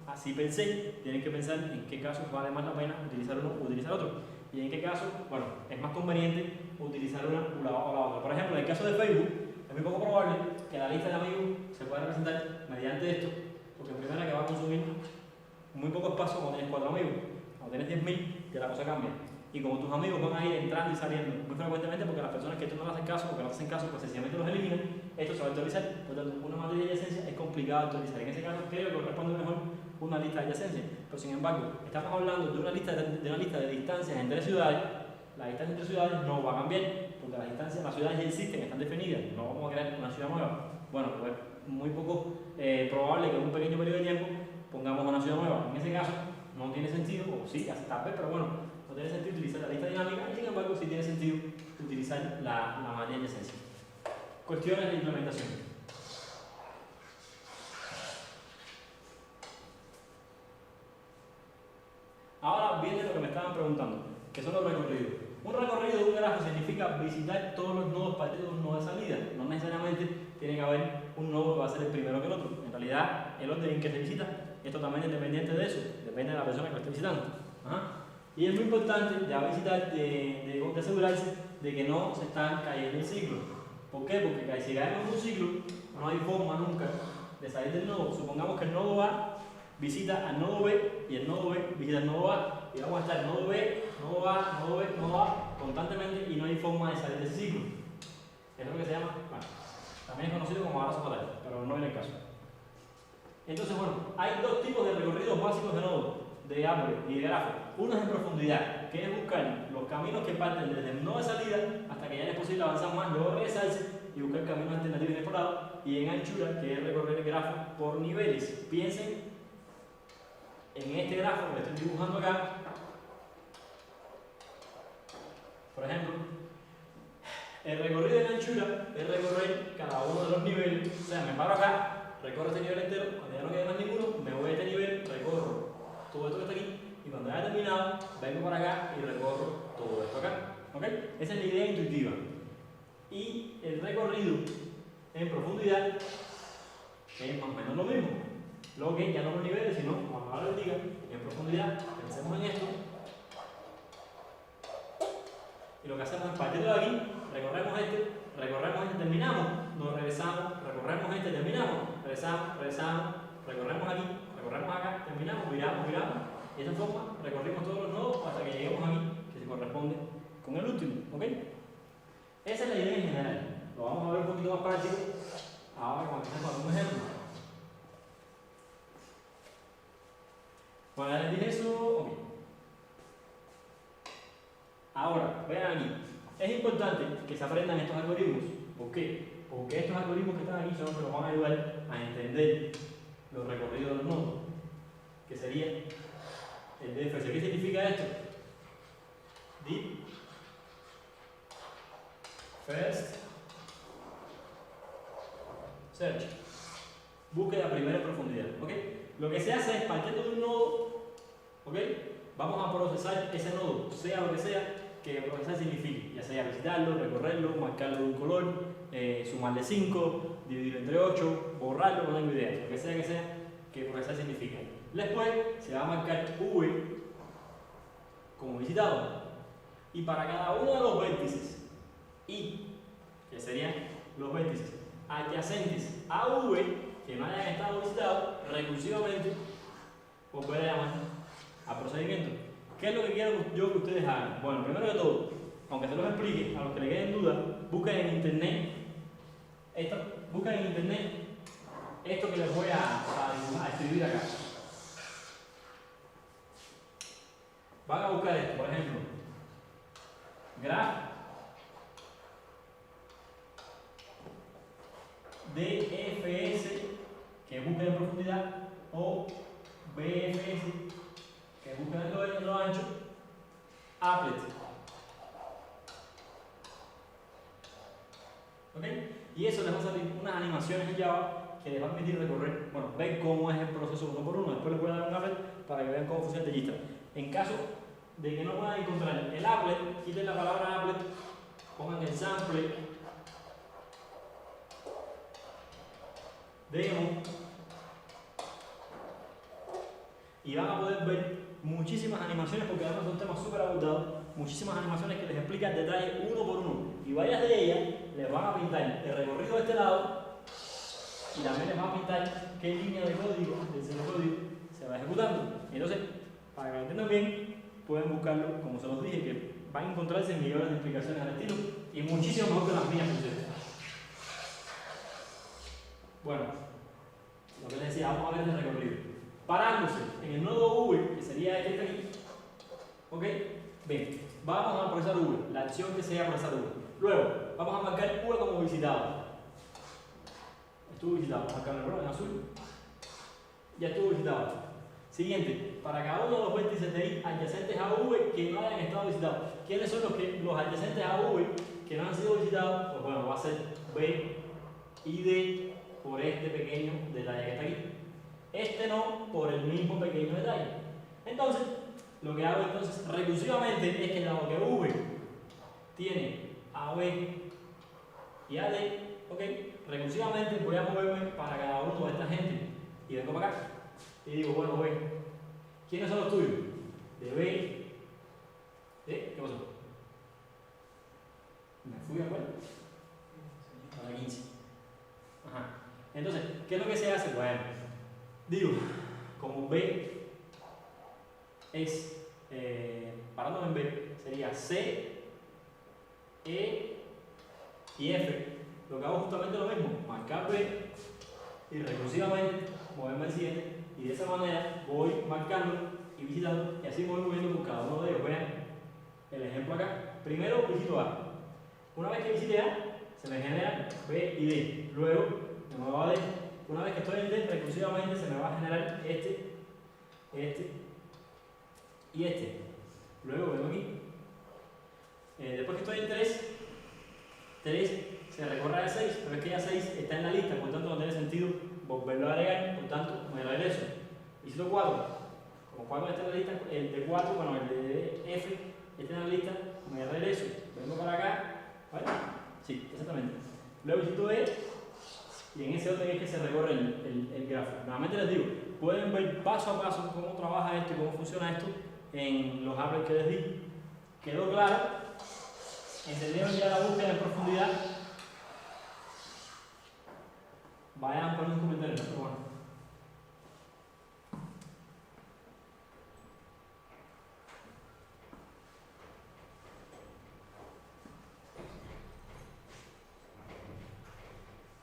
así pensé. Tienen que pensar en qué casos vale más la pena utilizar uno o utilizar otro. Y en qué caso, bueno, es más conveniente utilizar una o la otra. Por ejemplo, en el caso de Facebook, es muy poco probable que la lista de amigos se pueda representar mediante esto, porque primero que va a consumir muy poco espacio cuando tienes 4 amigos. Cuando tienes 10.000, ya la cosa cambia. Y como tus amigos van a ir entrando y saliendo muy frecuentemente, porque las personas que tú no le hacen caso, porque no te hacen caso, pues sencillamente los eliminan, esto se va a actualizar. Por tanto, una matriz de adyacencia es complicado actualizar. En ese caso, creo que corresponde mejor una lista de adyacencia. Pero sin embargo, estamos hablando de una lista de distancias entre ciudades. La distancia entre ciudades no va a cambiar, porque las distancias en las ciudades ya existen, están definidas. No vamos a crear una ciudad nueva. Bueno, pues muy poco probable que en un pequeño periodo de tiempo pongamos una ciudad nueva. En ese caso, no tiene sentido, o sí, tal vez, pero bueno, no tiene sentido utilizar la lista dinámica y sin embargo sí tiene sentido utilizar la matriz de adyacencia. Cuestiones de implementación. Ahora viene lo que me estaban preguntando, que son los recorridos. Un recorrido de un grafo significa visitar todos los nodos partidos de un nodo de salida. No necesariamente tiene que haber un nodo que va a ser el primero que el otro. En realidad, el orden en que se visita es totalmente independiente de eso, depende de la persona que lo esté visitando. Y es muy importante ya visitar, de asegurarse de que no se están cayendo en ciclo. ¿Por qué? Porque si caemos en un ciclo, no hay forma nunca de salir del nodo. Supongamos que el nodo A visita al nodo B y el nodo B visita al nodo A. Y vamos a estar nodo B, nodo A, nodo B, nodo A constantemente y no hay forma de salir de ese ciclo. Es lo que se llama, bueno, también es conocido como abrazo fatal, pero no viene el caso. Entonces, bueno, hay dos tipos de recorridos básicos de nodos, de árboles y de grafos. Uno es en profundidad, que es buscar los caminos que parten desde el nodo de salida hasta que ya no es posible avanzar más, luego regresarse y buscar caminos alternativos inexplorados. Y en anchura, que es recorrer el grafo por niveles. Piensen en este grafo que estoy dibujando acá. Por ejemplo, el recorrido en anchura es recorrer cada uno de los niveles. O sea, me paro acá, recorro este nivel entero, cuando ya no quede más ninguno, me voy a este nivel, recorro todo esto que está aquí, y cuando haya terminado, vengo para acá y recorro todo esto acá. ¿Ok? Esa es la idea intuitiva. Y el recorrido en profundidad es más o menos lo mismo. Lo que ya no los niveles, sino, como ahora les diga, en profundidad, pensemos en esto. Y lo que hacemos es partir de aquí, recorremos este, terminamos, nos regresamos, recorremos este, terminamos, regresamos, recorremos aquí, recorremos acá, terminamos, viramos. Y de esta forma recorrimos todos los nodos hasta que lleguemos aquí, que se corresponde con el último. ¿Ok? Esa es la idea en general. Lo vamos a ver un poquito más práctico ahora cuando estemos con un ejemplo. Bueno, ya les dije eso. Ok. Ahora, vean aquí. Es importante que se aprendan estos algoritmos. ¿Por qué? Porque estos algoritmos que están aquí son los que nos van a ayudar a entender los recorridos de los nodos. Que sería el DFS. ¿Qué significa esto? Deep First Search. Búsqueda primero en profundidad. ¿Ok? Lo que se hace es partiendo de un nodo, ¿ok? Vamos a procesar ese nodo, sea lo que sea que procesar signifique, ya sea visitarlo, recorrerlo, marcarlo de un color, sumarle 5, dividirlo entre 8, borrarlo, no tengo idea, lo que sea que procesar significa. Después se va a marcar V como visitado y para cada uno de los vértices I, que serían los vértices adyacentes a V que no hayan estado visitados, recursivamente volver a llamar al procedimiento. ¿Qué es lo que quiero yo que ustedes hagan? Bueno, primero que todo, aunque se los explique, a los que le queden dudas, busquen en internet esto que les voy a escribir acá. Van a buscar esto, por ejemplo, graph DFS, que busquen en profundidad, o BFS, que busquen en lo ancho, applet. ¿Ok? Y eso les va a salir unas animaciones en Java que les va a permitir recorrer, bueno, ver cómo es el proceso uno por uno. Después les voy a dar un applet para que vean cómo funciona el registra. En caso de que no puedan encontrar el applet, quiten la palabra applet, pongan el sample demo y van a poder ver muchísimas animaciones, porque además es un tema súper abordado, muchísimas animaciones que les explican el detalle uno por uno, y varias de ellas les van a pintar el recorrido de este lado y también les van a pintar qué línea de código se va ejecutando. Entonces, para que lo entiendan bien, pueden buscarlo, como se los dije, que van a encontrarse en millones de explicaciones al estilo y muchísimo mejor que las mías que ustedes. Bueno, lo que les decía, vamos a ver el recorrido. Parándose en el nodo V, que sería este aquí, ¿ok? Bien, vamos a procesar V, la acción que sea procesar V. Luego, vamos a marcar V como visitado. Estuvo visitado, vamos a marcarlo en azul. Ya estuvo visitado. Siguiente, para cada uno de los vértices de I adyacentes a V que no hayan estado visitados. ¿Quiénes son los adyacentes a V que no han sido visitados? Pues bueno, va a ser B y D por este pequeño detalle que está aquí. Este no por el mismo pequeño detalle. Entonces, lo que hago entonces recursivamente es que dado que V tiene a B y a D, ¿ok? Recursivamente voy a moverme para cada uno de esta gente y vengo para acá y digo, bueno, B, ¿quiénes son los tuyos? De B, ¿qué pasó? Me fui a cuál? A la 15. Ajá. Entonces, ¿qué es lo que se hace? Bueno, digo, como B es, parándome en B, sería C, E y F. Lo que hago justamente lo mismo, marcar B y recursivamente moverme al siguiente, y de esa manera voy marcando y visitando, y así voy moviendo por cada uno de ellos. Vean el ejemplo acá. Primero visito A. Una vez que visite A, se me genera B y D. Luego me muevo a D. Una vez que estoy en D, recursivamente se me va a generar este y este. Luego vengo aquí. Después que estoy en 3 se recorre a 6, pero es que ya 6 está en la lista, por tanto no tiene sentido volverlo a agregar, por tanto me regreso. Visito 4, como 4 está en la lista, el de 4, bueno, el de F está en la lista, me regreso, vengo para acá, ¿vale? Sí, exactamente. Luego visito E, y en ese orden es que se recorre el gráfico. Nuevamente les digo, pueden ver paso a paso cómo trabaja esto y cómo funciona esto en los applets que les di. ¿Quedó claro? ¿Entendieron ya la búsqueda en profundidad? Vayan poniendo un comentario, pero bueno.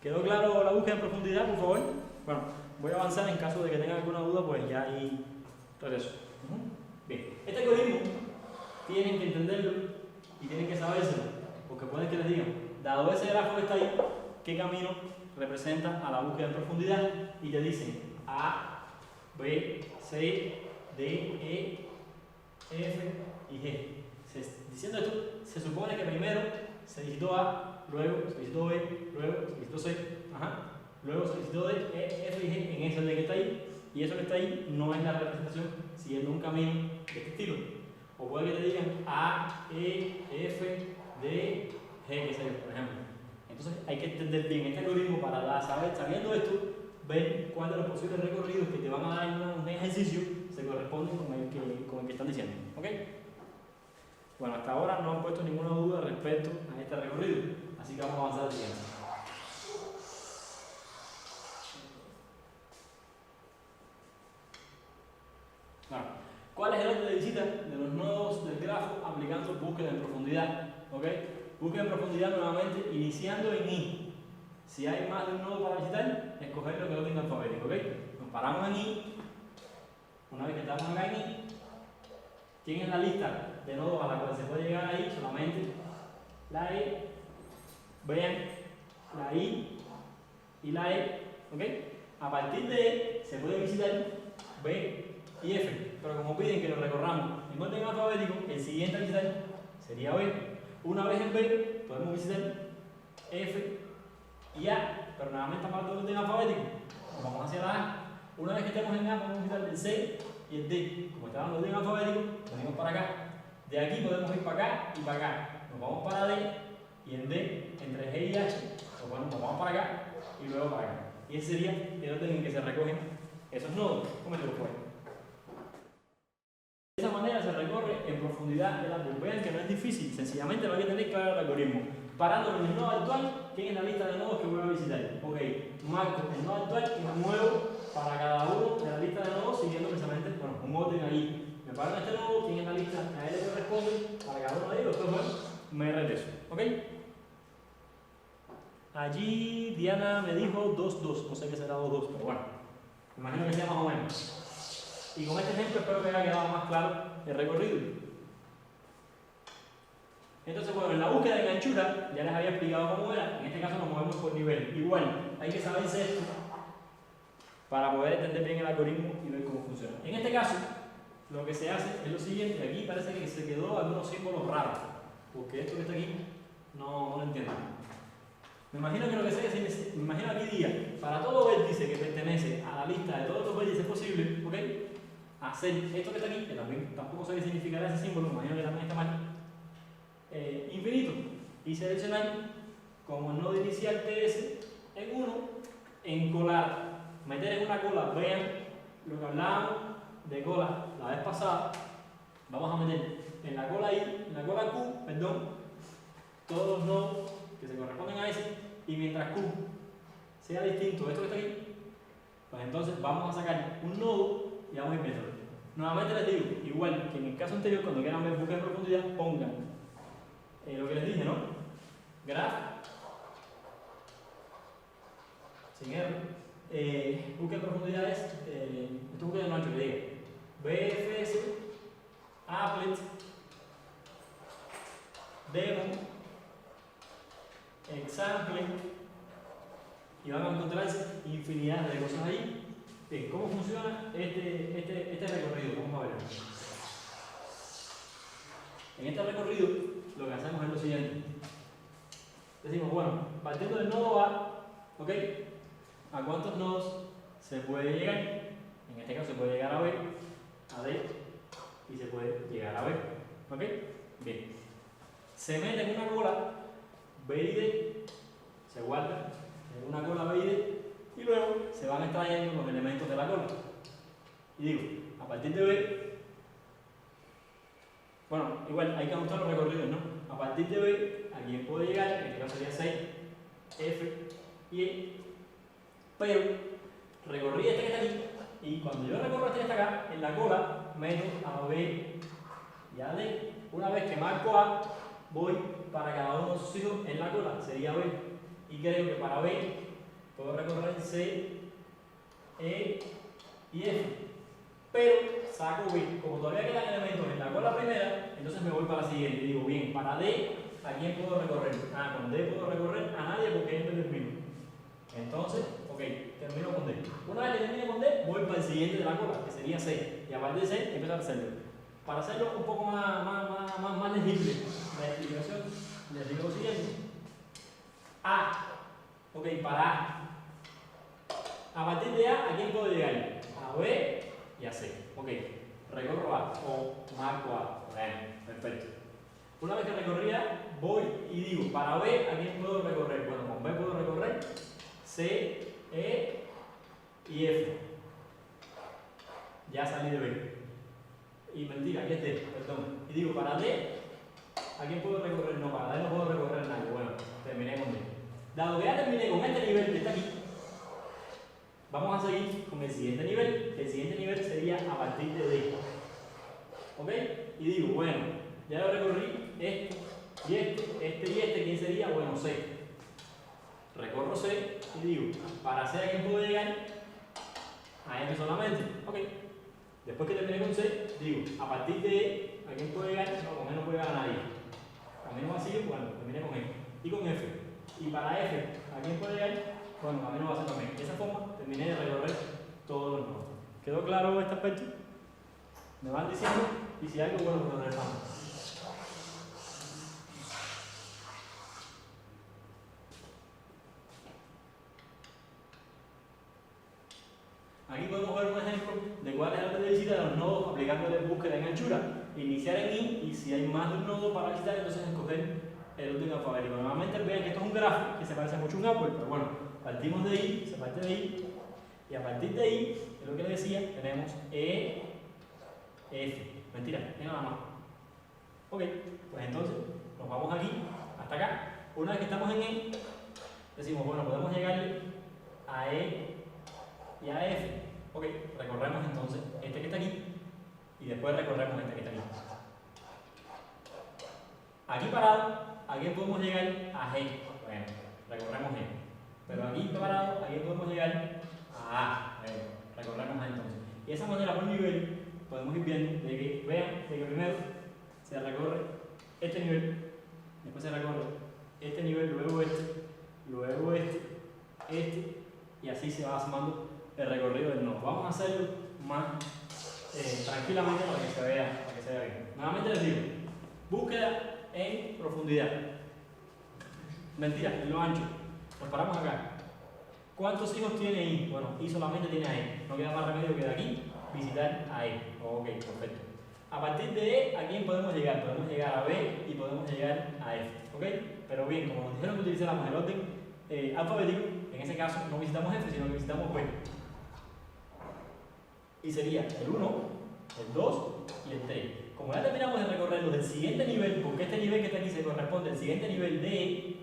¿Quedó claro la búsqueda en profundidad, por favor? Bueno, voy a avanzar en caso de que tengan alguna duda, pues ya ahí regreso. Bien, este algoritmo tienen que entenderlo y tienen que sabérselo, porque pueden que les digan, dado ese grafo que está ahí, ¿qué camino representa a la búsqueda en profundidad? Y te dicen A, B, C, D, E, F y G. Diciendo esto, se supone que primero se visitó A, luego se visitó B, luego se visitó C, luego se visitó D, E, F y G en ese orden que está ahí, y eso que está ahí no es la representación siguiendo un camino de este estilo. O puede que te digan A, E, F, D, G, que sé yo, por ejemplo. Entonces hay que entender bien este algoritmo para saber, sabiendo esto, ver cuál de los posibles recorridos que te van a dar en un ejercicio se corresponden con el que están diciendo. ¿Ok? Bueno, hasta ahora no han puesto ninguna duda respecto a este recorrido, así que vamos a avanzar al siguiente. profundidad, ¿ok? Busquen en profundidad nuevamente, iniciando en I. Si hay más de un nodo para visitar, escoger lo que orden alfabético, ¿ok? Nos paramos en I. Una vez que estamos acá en I, tienen la lista de nodos a la cual se puede llegar ahí, solamente la E, vean, la I y la E, ¿ok? A partir de E se puede visitar B y F, pero como piden que lo recorramos en orden alfabético, el siguiente a visitar sería B. Una vez en B, podemos visitar F y A, pero nuevamente aparte del orden alfabético, nos vamos hacia la A. Una vez que estemos en A, podemos visitar el C y el D. Como estaban los orden alfabético, venimos para acá. De aquí podemos ir para acá y para acá. Nos vamos para D y en D, entre G y H, pues bueno, nos vamos para acá y luego para acá. Y ese sería el orden en que se recogen esos nodos. Cómetelo fuera. De esa manera se recorre en profundidad el árbol. Vean que no es difícil, sencillamente lo hay que tener claro el algoritmo. Parándolo en el nodo actual, tienen la lista de nodos que voy a visitar. Ok, marco el nodo actual y me muevo para cada uno de la lista de nodos siguiendo precisamente, bueno, un orden ahí. Me paro en este nodo, tienen la lista a él le corresponde para cada uno de ellos, después bueno, me regreso. Ok. Allí Diana me dijo 2-2, no sé qué será 2-2, pero bueno, me imagino que sea más o menos. Y con este ejemplo espero que haya quedado más claro el recorrido. Entonces, bueno, en la búsqueda de anchura ya les había explicado cómo era. En este caso nos movemos por nivel. Igual, hay que saberse esto para poder entender bien el algoritmo y ver cómo funciona. En este caso, lo que se hace es lo siguiente. Aquí parece que se quedó algunos símbolos raros, porque esto que está aquí no lo entiendo. Me imagino que lo que sea es, me imagino aquí diga, para todo vértice que pertenece a la lista de todos los vértices posibles, ¿ok? Hacer esto que está aquí, que también tampoco sé qué significará ese símbolo, me imagino que también está mal, infinito, y seleccionar como nodo inicial TS en 1, encolar, meter en una cola, vean lo que hablábamos de cola la vez pasada, vamos a meter en la cola I, en la cola Q, perdón, todos los nodos que se corresponden a ese, y mientras Q sea distinto de esto que está aquí, pues entonces vamos a sacar un nodo y vamos a ir método. Nuevamente les digo, igual que en el caso anterior, cuando quieran ver búsqueda en profundidad, pongan lo que les dije, ¿no? Graph, sin error, búsqueda en profundidad es, esto búsqueda no ancho que diga, BFS, applet, demo, example, y van a encontrarse infinidad de cosas ahí. Bien, ¿cómo funciona este recorrido? Vamos a ver. En este recorrido lo que hacemos es lo siguiente. Decimos, bueno, partiendo del nodo A, ¿ok? ¿A cuántos nodos se puede llegar? En este caso se puede llegar a B, a D y se puede llegar a B. ¿Ok? Bien. Se mete en una cola B y D, se guarda en una cola B y D y luego se van extrayendo los elementos de la cola. Y digo, a partir de B, bueno, igual hay que ajustar los recorridos, ¿no? A partir de B, ¿a quién puede llegar? En este caso sería 6, F y E, pero recorrí este que está aquí y cuando yo recorro este que está acá, en la cola meto a B y a D. Una vez que marco A, voy para cada uno de sus hijos en la cola, sería B. Y creo que para B puedo recorrer C, E y F. Pero saco B. Como todavía quedan elementos en la cola primera, entonces me voy para la siguiente. Y digo, bien, para D, ¿a quién puedo recorrer? Ah, con D puedo recorrer a nadie porque es el mismo. Entonces, ok, termino con D. Una vez que termine con D, voy para el siguiente de la cola, que sería C. Y a partir de C, empiezo a hacerlo. Para hacerlo un poco más legible, la explicación, les digo lo siguiente. A. Ok, para A. A partir de ¿a quién puedo llegar? A B y a C. Ok, recorro A o marco A. Bueno, perfecto. Una vez que recorrí A, voy y digo, para B, ¿a quién puedo recorrer? Bueno, con B puedo recorrer C, E y F. Ya salí de B. Y mentira, aquí es D, perdón. Y digo, para D, ¿a quién puedo recorrer? No, para D no puedo recorrer nadie. Bueno, terminé con D. Dado que ya terminé con este nivel que está aquí, vamos a seguir con el siguiente nivel. El siguiente nivel sería a partir de D. ¿Ok? Y digo, bueno, ya lo recorrí esto Y este, ¿quién sería? Bueno, C. Recorro C y digo, para C, ¿a quién puedo llegar? A F solamente. Ok. Después que termine con C, digo, a partir de E, ¿a quién puedo llegar? No, con E no puedo llegar a nadie. Camino vacío, bueno, terminé con E. Y con F. Y para F, ¿a quién puedo llegar? Bueno, camino vacío también. De esa forma, terminé de recorrer todos los nodos. ¿Quedó claro este aspecto? Me van diciendo, y si hay algo, bueno, pues lo regresamos. Aquí podemos ver un ejemplo de cuál es el orden de visita de los nodos aplicándole búsqueda en anchura. Iniciar en I, y si hay más de un nodo para visitar, entonces escoger el orden alfabético. Normalmente vean que esto es un grafo que se parece mucho a un árbol, pero bueno, partimos de I, se parte de I, y a partir de I, es lo que les decía, tenemos E, F. Mentira, es nada más. Ok, pues entonces nos vamos aquí, hasta acá. Una vez que estamos en E, decimos, bueno, podemos llegarle a E y a F. Ok, recorremos entonces este que está aquí y después recorremos este que está aquí. Aquí parado, ¿a quién podemos llegar? A G. Bueno, recorremos G. Pero aquí parado, ¿a quién podemos llegar? A A. Bueno, recorremos A entonces. Y de esa manera, por nivel, podemos ir viendo de que, vean, de que primero se recorre este nivel, después se recorre este nivel, luego este, y así se va sumando el recorrido del nodo. Vamos a hacerlo más tranquilamente para que se vea bien. Nuevamente les digo, búsqueda en profundidad. Mentira, en lo ancho. Nos paramos acá. ¿Cuántos hijos tiene I? Bueno, I solamente tiene a E. No queda más remedio que de aquí visitar a E. Ok, perfecto. A partir de E, ¿a quién podemos llegar? Podemos llegar a B y podemos llegar a F. ¿Ok? Pero bien, como nos dijeron que utilizáramos el orden alfabético, en ese caso no visitamos F, sino que visitamos B. Y sería el 1, el 2 y el 3. Como ya terminamos de recorrerlo del siguiente nivel, porque este nivel que está aquí se corresponde al siguiente nivel de E,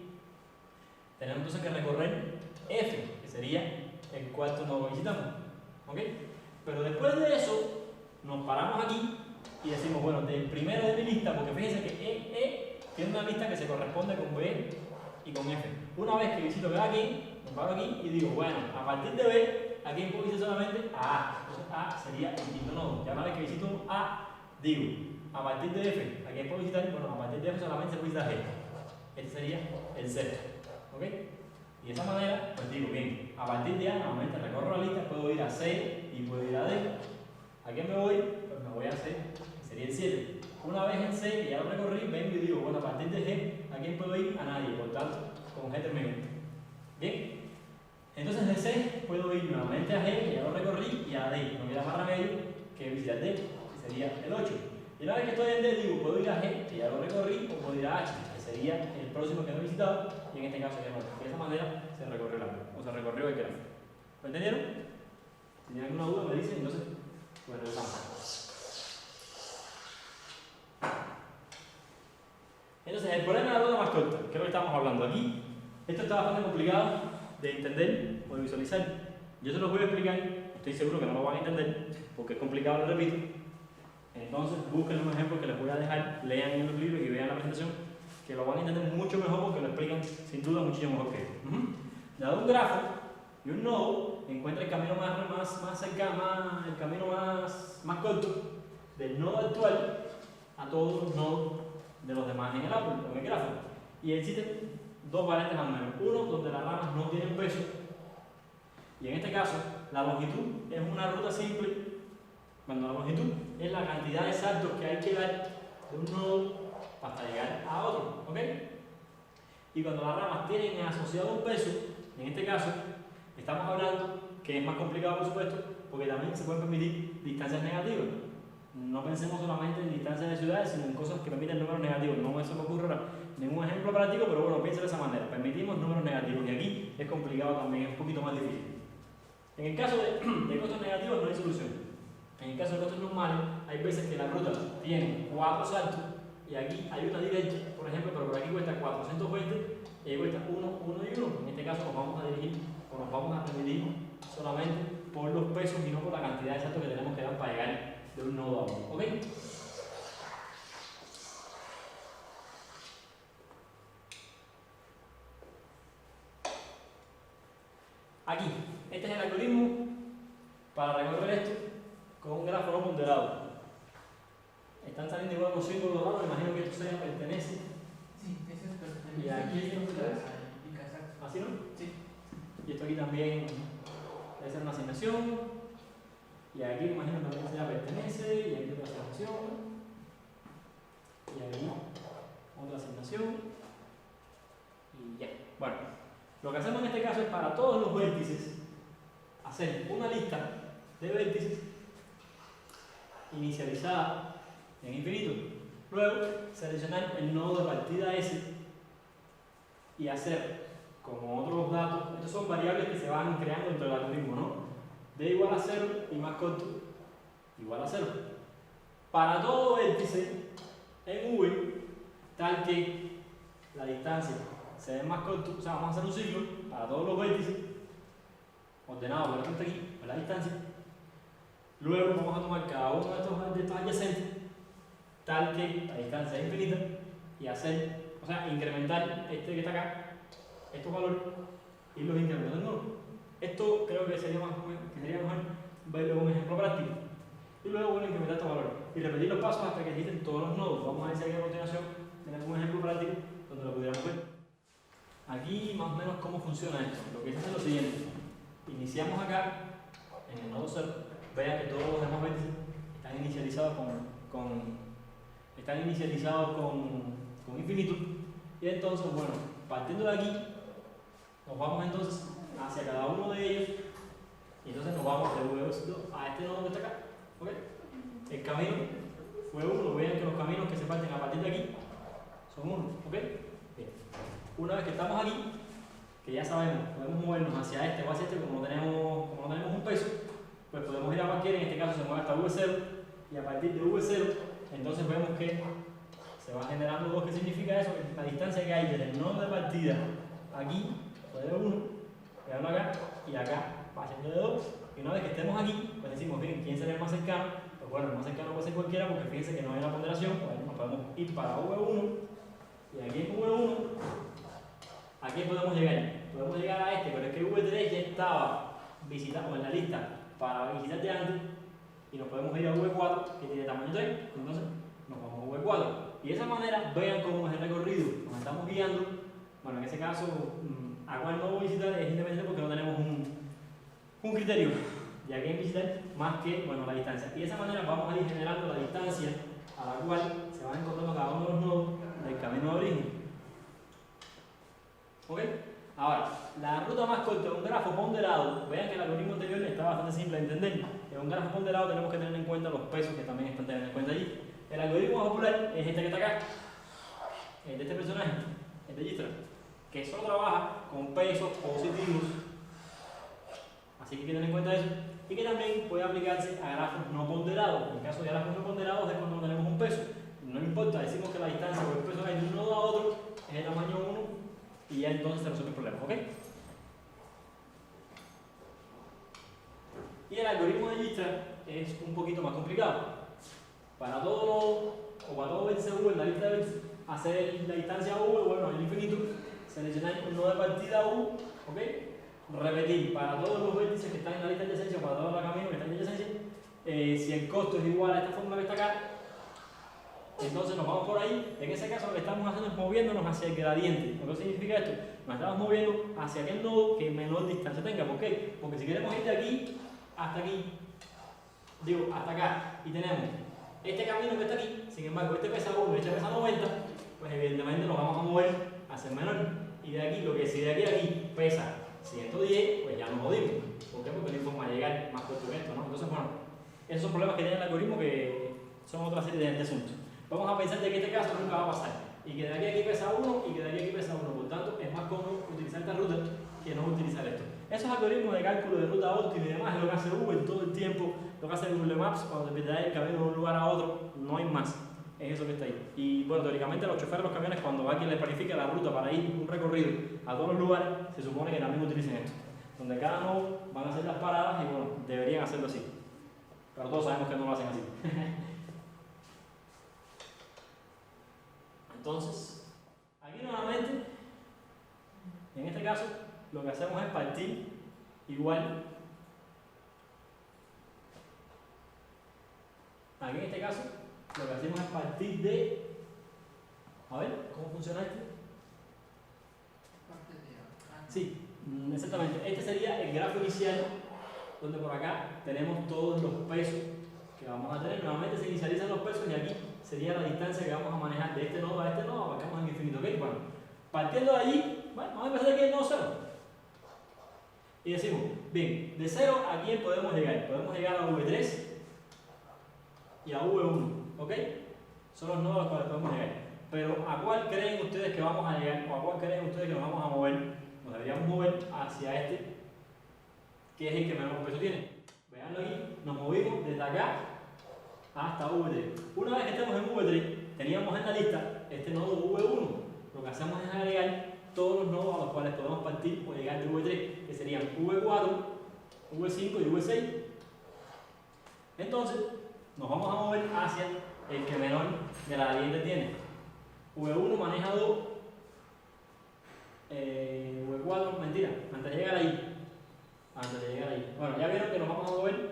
tenemos entonces que recorrer F, que sería el cuarto nodo que visitamos. ¿Ok? Pero después de eso, nos paramos aquí y decimos, bueno, del primero de mi lista, porque fíjense que E tiene una lista que se corresponde con B y con F. Una vez que visito B aquí, me paro aquí y digo, bueno, a partir de B, aquí puedo visitar solamente a A. Entonces A sería el quinto nodo. Ya una vez que visito A, digo, a partir de F, ¿a quién puedo visitar? Bueno, a partir de F solamente se visita G. Este sería el sexto. ¿Ok? Y de esa manera, pues digo, bien, a partir de A, normalmente recorro la lista, puedo ir a C y puedo ir a D. ¿A quién me voy? Pues me voy a C, que sería el 7. Una vez en C, que ya lo recorrí, vengo y digo, bueno, a partir de G, ¿a quién puedo ir? A nadie, por tanto, con G termino. Bien. Entonces de C puedo ir nuevamente a G, que ya lo recorrí, y a D. No queda más remedio que visitar D, que sería el 8. Y una vez que estoy en D, digo, puedo ir a G, que ya lo recorrí, o puedo ir a H, que sería el próximo que no he visitado, y en este caso sería el 9. De esa manera se recorrió el árbol, o se recorrió el gráfico. ¿Lo entendieron? Si tienen alguna duda, me dicen, entonces, pues regresamos. Entonces, el problema de la ruta más corta, que es lo que estamos hablando aquí, esto está bastante complicado de entender o de visualizar. Yo se los voy a explicar, estoy seguro que no lo van a entender, porque es complicado, lo repito. Entonces, busquen un ejemplo que les voy a dejar, lean en los libros y vean la presentación, que lo van a entender mucho mejor porque lo explican sin duda muchísimo mejor que yo. Dado un grafo y un nodo, encuentra el camino más cercano, el camino más corto del nodo actual a todos los nodos de los demás en el árbol o en el grafo. Y existen dos variantes al menos. Uno donde las ramas no tienen peso, y en este caso la longitud es una ruta simple. Cuando la longitud es la cantidad de saltos que hay que dar de un nodo hasta llegar a otro. ¿Ok? Y cuando las ramas tienen asociado un peso, en este caso estamos hablando que es más complicado, por supuesto, porque también se pueden permitir distancias negativas. No pensemos solamente en distancias de ciudades, sino en cosas que permiten números negativos. No se me ocurre ahora ningún ejemplo práctico, pero bueno, piensa de esa manera. Permitimos números negativos y aquí es complicado también, es un poquito más difícil. En el caso de costos negativos no hay solución. En el caso de costos normales, hay veces que la ruta tiene 4 saltos y aquí hay una directa, por ejemplo, pero por aquí cuesta 420 y ahí cuesta 1, 1 y 1. En este caso nos vamos a dirigir o nos vamos a permitir solamente por los pesos y no por la cantidad de saltos que tenemos que dar para llegar de un nodo a otro. ¿Ok? Aquí, este es el algoritmo para recorrer esto con un grafo no ponderado. Están saliendo igual los símbolos raros, me imagino que esto sea pertenece. Sí, ese es pertenece. Y aquí ¿así no? Sí. Y esto aquí también debe ser una asignación. Y aquí me imagino que también sea pertenece. Y aquí otra asignación. Y aquí otra asignación. Y ya. Bueno, lo que hacemos en este caso es para todos los vértices hacer una lista de vértices inicializada en infinito. Luego seleccionar el nodo de partida S y hacer como otros datos, estos son variables que se van creando dentro del algoritmo, ¿no? D igual a 0 y más corto igual a 0. Para todo vértice en V, tal que la distancia se dé más corto, o sea, vamos a hacer un ciclo para todos los vértices, ordenado por ejemplo aquí, por la distancia. Luego vamos a tomar cada uno de estos adyacentes, tal que la distancia es infinita, y hacer, o sea, incrementar este que está acá, estos valores, y los incrementos del nodo. Esto creo que sería mejor verlo en un ejemplo práctico. Y luego bueno, incrementar estos valores. Y repetir los pasos hasta que existen todos los nodos. Vamos a ver si aquí a continuación tenemos un ejemplo práctico donde lo pudiéramos ver. Aquí más o menos cómo funciona esto. Lo que se hace es lo siguiente. Iniciamos acá en el nodo 0. Vean que todos los demás vértices están inicializados con infinito. Y entonces, bueno, partiendo de aquí, nos vamos entonces hacia cada uno de ellos. Y entonces nos vamos de V2 a este nodo que está acá. ¿Okay? El camino fue uno. Vean que los caminos que se parten a partir de aquí son uno. ¿Okay? Bien. Una vez que estamos aquí, que ya sabemos, podemos movernos hacia este o hacia este, como no tenemos un peso, pues podemos ir a cualquiera, en este caso se mueve hasta V0, y a partir de V0, entonces vemos que se va generando 2, ¿qué significa eso? Que la distancia que hay desde el nodo de partida aquí, puede de 1, quedando acá, y acá, pasando de 2, y una vez que estemos aquí, pues decimos, bien, ¿quién será el más cercano? Pues bueno, el más cercano puede ser cualquiera, porque fíjense que no hay una ponderación, pues nos podemos ir para V1, y aquí en V1, ¿a quién podemos llegar? Podemos llegar a este, pero es que V3 ya estaba visitado en la lista para visitar de antes, y nos podemos ir a V4, que tiene tamaño 3, entonces nos vamos a V4. Y de esa manera, vean cómo es el recorrido, nos estamos guiando. Bueno, en ese caso, a cuál nodo visitar es independiente porque no tenemos un criterio de a quién visitar más que, bueno, la distancia. Y de esa manera vamos a ir generando la distancia a la cual se van encontrando cada uno de los nodos del camino de origen. ¿Ok? Ahora, la ruta más corta de un grafo ponderado, vean que el algoritmo anterior está bastante simple de entender. En un grafo ponderado tenemos que tener en cuenta los pesos que también están teniendo en cuenta allí. El algoritmo popular es este que está acá, el de este personaje, el de Dijkstra, que solo trabaja con pesos positivos, así que tener en cuenta eso, y que también puede aplicarse a grafos no ponderados. En el caso de grafos no ponderados es cuando no tenemos un peso. No importa, decimos que la distancia o el peso que hay de un nodo a otro es el tamaño 1 y ya entonces se resuelve el problema, ¿ok? Y el algoritmo de Dijkstra es un poquito más complicado. Para todo nodo, o para todo vértice V en la lista de vértices, hacer la distancia V, bueno, el infinito, seleccionar un nodo de partida U, ¿ok? Repetir para todos los vértices que están en la lista de adyacencia o para todos los caminos que están en adyacencia, si el costo es igual a esta fórmula que está acá, entonces nos vamos por ahí. En ese caso lo que estamos haciendo es moviéndonos hacia el gradiente. ¿Qué significa esto? Nos estamos moviendo hacia aquel nodo que menor distancia tenga. ¿Por qué? Porque si queremos ir de aquí hasta aquí, digo, hasta acá, y tenemos este camino que está aquí, sin embargo este pesa 1 y este pesa 90, pues evidentemente nos vamos a mover hacia el menor. Y de aquí, lo que si de aquí a aquí pesa 110, pues ya nos jodimos. ¿Por qué? Porque no hay forma de llegar más corto que esto, ¿no? Entonces, bueno, esos son problemas que tiene el algoritmo que son otra serie de asuntos. Vamos a pensar de que este caso nunca va a pasar. Y que de aquí a aquí pesa 1 y que de aquí a aquí pesa 1. Por tanto, es más cómodo utilizar esta ruta que no utilizar esto. Esos algoritmos de cálculo de ruta óptima y demás es lo que hace Google todo el tiempo, lo que hace Google Maps cuando te trae el camino de un lugar a otro, no hay más. Es eso que está ahí. Y bueno, teóricamente los choferes de los camiones, cuando alguien les planifica la ruta para ir un recorrido a todos los lugares, se supone que también utilicen esto. Donde cada nodo van a hacer las paradas y bueno, deberían hacerlo así. Pero todos sabemos que no lo hacen así. Entonces, aquí nuevamente, en este caso, lo que hacemos es partir igual, aquí en este caso, lo que hacemos es partir de, a ver, ¿cómo funciona esto? Parte de acá. Sí, exactamente. Este sería el grafo inicial, donde por acá tenemos todos los pesos que vamos a tener. Nuevamente se inicializan los pesos y aquí sería la distancia que vamos a manejar de este nodo a este nodo, abarcamos en infinito. ¿Ok? Bueno, partiendo de allí, bueno, vamos a empezar aquí el nodo 0. Y decimos, bien, de 0 a quién podemos llegar. Podemos llegar a V3 y a V1. ¿Ok? Son los nodos a los cuales podemos llegar. Pero ¿a cuál creen ustedes que vamos a llegar? ¿O a cuál creen ustedes que nos vamos a mover? Nos deberíamos mover hacia este, que es el que menor peso tiene. Veanlo aquí, nos movimos desde acá hasta V3. Una vez que estemos en V3, teníamos en la lista este nodo V1. Lo que hacemos es agregar todos los nodos a los cuales podemos partir o llegar de V3, que serían V4, V5 y V6. Entonces, nos vamos a mover hacia el que menor de la gradiente tiene. V1 maneja 2, V4, mentira, antes de llegar ahí. Bueno, ya vieron que nos vamos a mover,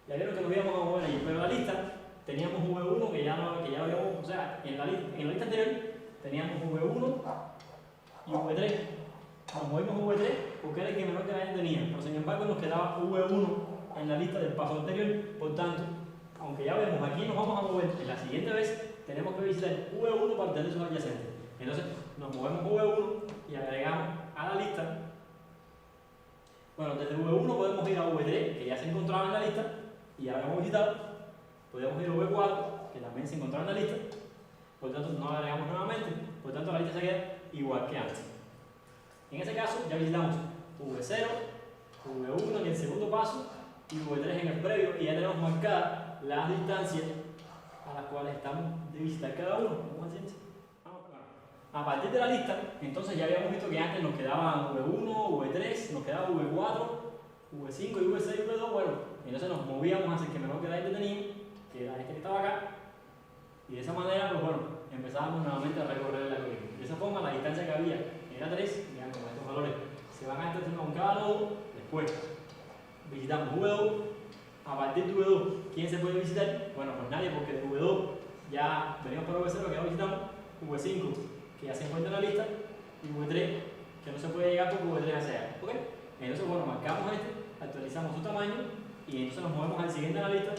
ya vieron que nos íbamos a mover ahí, pero en la lista teníamos V1 que ya lo habíamos, o sea, en la lista anterior teníamos V1 y V3. Nos movimos V3 porque era el que menor que la tenía, pero sin embargo nos quedaba V1 en la lista del paso anterior. Por tanto, aunque ya vemos aquí nos vamos a mover, en la siguiente vez tenemos que visitar V1 para tener sus adyacentes. Entonces nos movemos V1 y agregamos a la lista. Bueno, desde V1 podemos ir a V3, que ya se encontraba en la lista y ya lo habíamos visitado. Podemos ir a V4, que también se encontraba en la lista. Por tanto, no la agregamos nuevamente. Por tanto, la lista se queda igual que antes. En ese caso, ya visitamos V0, V1 en el segundo paso y V3 en el previo, y ya tenemos marcadas las distancias a las cuales estamos de visitar cada uno. A partir de la lista, entonces ya habíamos visto que antes nos quedaban V1, V3, nos quedaba V4, V5 y V6 y V2. Bueno, entonces nos movíamos hacia el que menor que la gente tenía, que era este que estaba acá, y de esa manera, pues bueno, empezábamos nuevamente a recorrer el algoritmo. De esa forma, la distancia que había era 3, vean como estos valores se van a estacionar con cada nodo. Después visitamos V2. A partir de V2, ¿quién se puede visitar? Bueno, pues nadie, porque de V2 ya venimos para V0, que ya lo visitamos. V5, que ya se encuentra en la lista, y V3, que no se puede llegar porque V3 hace A. ¿Ok? Entonces, bueno, marcamos este, actualizamos su tamaño y entonces nos movemos al siguiente en la lista,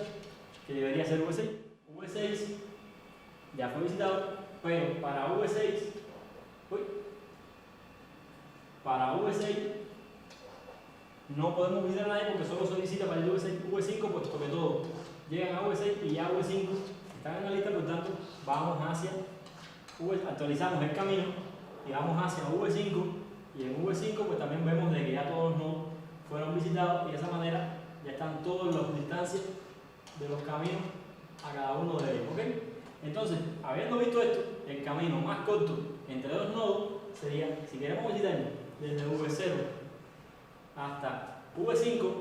que debería ser V6. V6 ya fue visitado, pero para V6, no podemos visitar a nadie porque solo se visita para el V5, puesto que todos llegan a V6 y ya V5 están en la lista. Por tanto, vamos hacia actualizamos el camino y vamos hacia V5, y en V5 pues también vemos de que ya todos los nodos fueron visitados y de esa manera ya están todas las distancias de los caminos a cada uno de ellos. ¿Ok? Entonces, habiendo visto esto, el camino más corto entre dos nodos sería, si queremos visitar desde V0 hasta V5,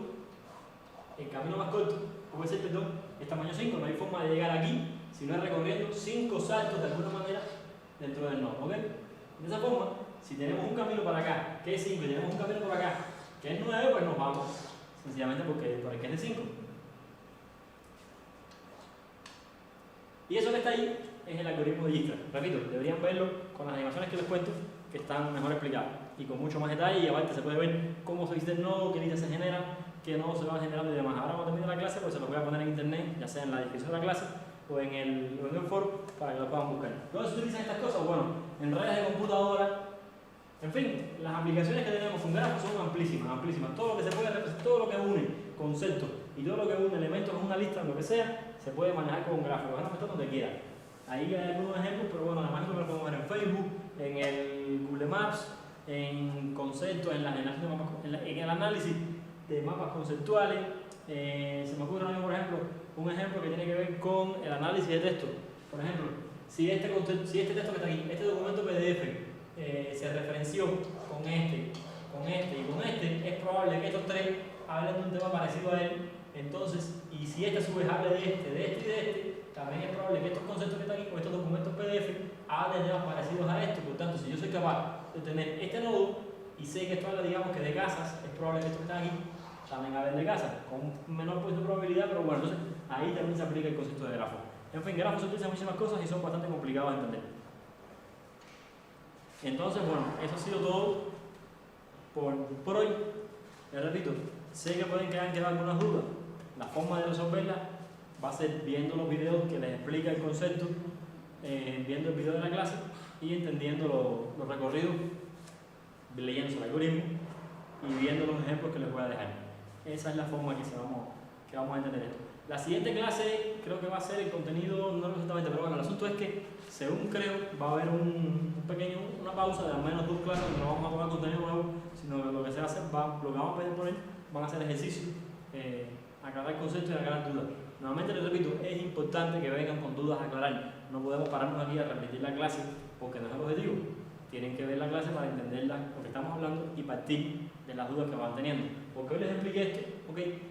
el camino más corto, V6 perdón, es tamaño 5, no hay forma de llegar aquí si no es recorriendo 5 saltos de alguna manera dentro del nodo. ¿Ok? De esa forma, si tenemos un camino para acá que es 5 y tenemos un camino por acá que es 9, pues nos vamos sencillamente por el que es de 5. Y eso que está ahí es el algoritmo de Dijkstra. Repito, deberían verlo con las animaciones que les cuento, que están mejor explicadas y con mucho más detalle, y aparte se puede ver cómo se visita el nodo, qué listas se generan, qué nodos se van generando y demás. Ahora cuando termine la clase, pues se los voy a poner en internet, ya sea en la descripción de la clase o en el foro, para que lo puedan buscar. ¿Dónde se utilizan estas cosas? Bueno, en redes de computadora. En fin, las aplicaciones que tenemos con grafos son amplísimas, amplísimas. Todo lo que se puede representar, todo lo que une conceptos y todo lo que une elementos en una lista, lo que sea, se puede manejar con un gráfico. Lo van a meter donde quiera. Ahí hay algunos ejemplos, pero bueno, además lo podemos ver en Facebook, en el Google Maps, en conceptos, en el análisis de mapas conceptuales. Se me ocurre ahora, por ejemplo, un ejemplo que tiene que ver con el análisis de texto. Por ejemplo, si este texto que está aquí, este documento PDF, se referenció con este y con este, es probable que estos tres hablen de un tema parecido a él. Entonces, y si este a su vez habla de este y de este, también es probable que estos conceptos que están aquí, o estos documentos PDF, hablen de temas parecidos a esto. Por tanto, si yo soy capaz de tener este nodo y sé que esto habla, digamos, que de casas, es probable que esto que está aquí también hable de casas, con un menor de probabilidad, pero bueno, entonces ahí también se aplica el concepto de grafo. En fin, grafos se utilizan muchísimas cosas y son bastante complicados de entender. Entonces, bueno, eso ha sido todo por hoy. Les repito, sé que pueden quedar algunas dudas. La forma de resolverlas va a ser viendo los videos que les explica el concepto, viendo el video de la clase y entendiendo los recorridos, leyendo el algoritmo y viendo los ejemplos que les voy a dejar. Esa es la forma que vamos a entender esto. La siguiente clase creo que va a ser el contenido, no exactamente, pero bueno, el asunto es que, según creo, va a haber una pausa de al menos 2 clases donde no vamos a tomar contenido nuevo, sino que lo que se va a hacer, lo que vamos a poner, van a ser ejercicios, aclarar conceptos y aclarar dudas. Nuevamente les repito, es importante que vengan con dudas a aclarar. No podemos pararnos aquí a repetir la clase porque no es el objetivo. Tienen que ver la clase para entender lo que estamos hablando y partir de las dudas que van teniendo. Porque hoy les expliqué esto,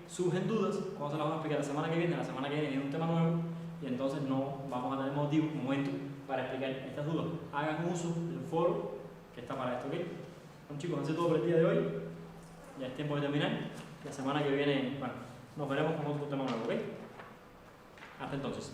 surgen dudas, cuando se las vamos a explicar la semana que viene es un tema nuevo y entonces no vamos a tener momento para explicar estas dudas. Hagan uso del foro que está para esto, Bueno chicos, eso es todo por el día de hoy. Ya es tiempo de terminar. La semana que viene, bueno, nos veremos con otro tema nuevo, Hasta entonces.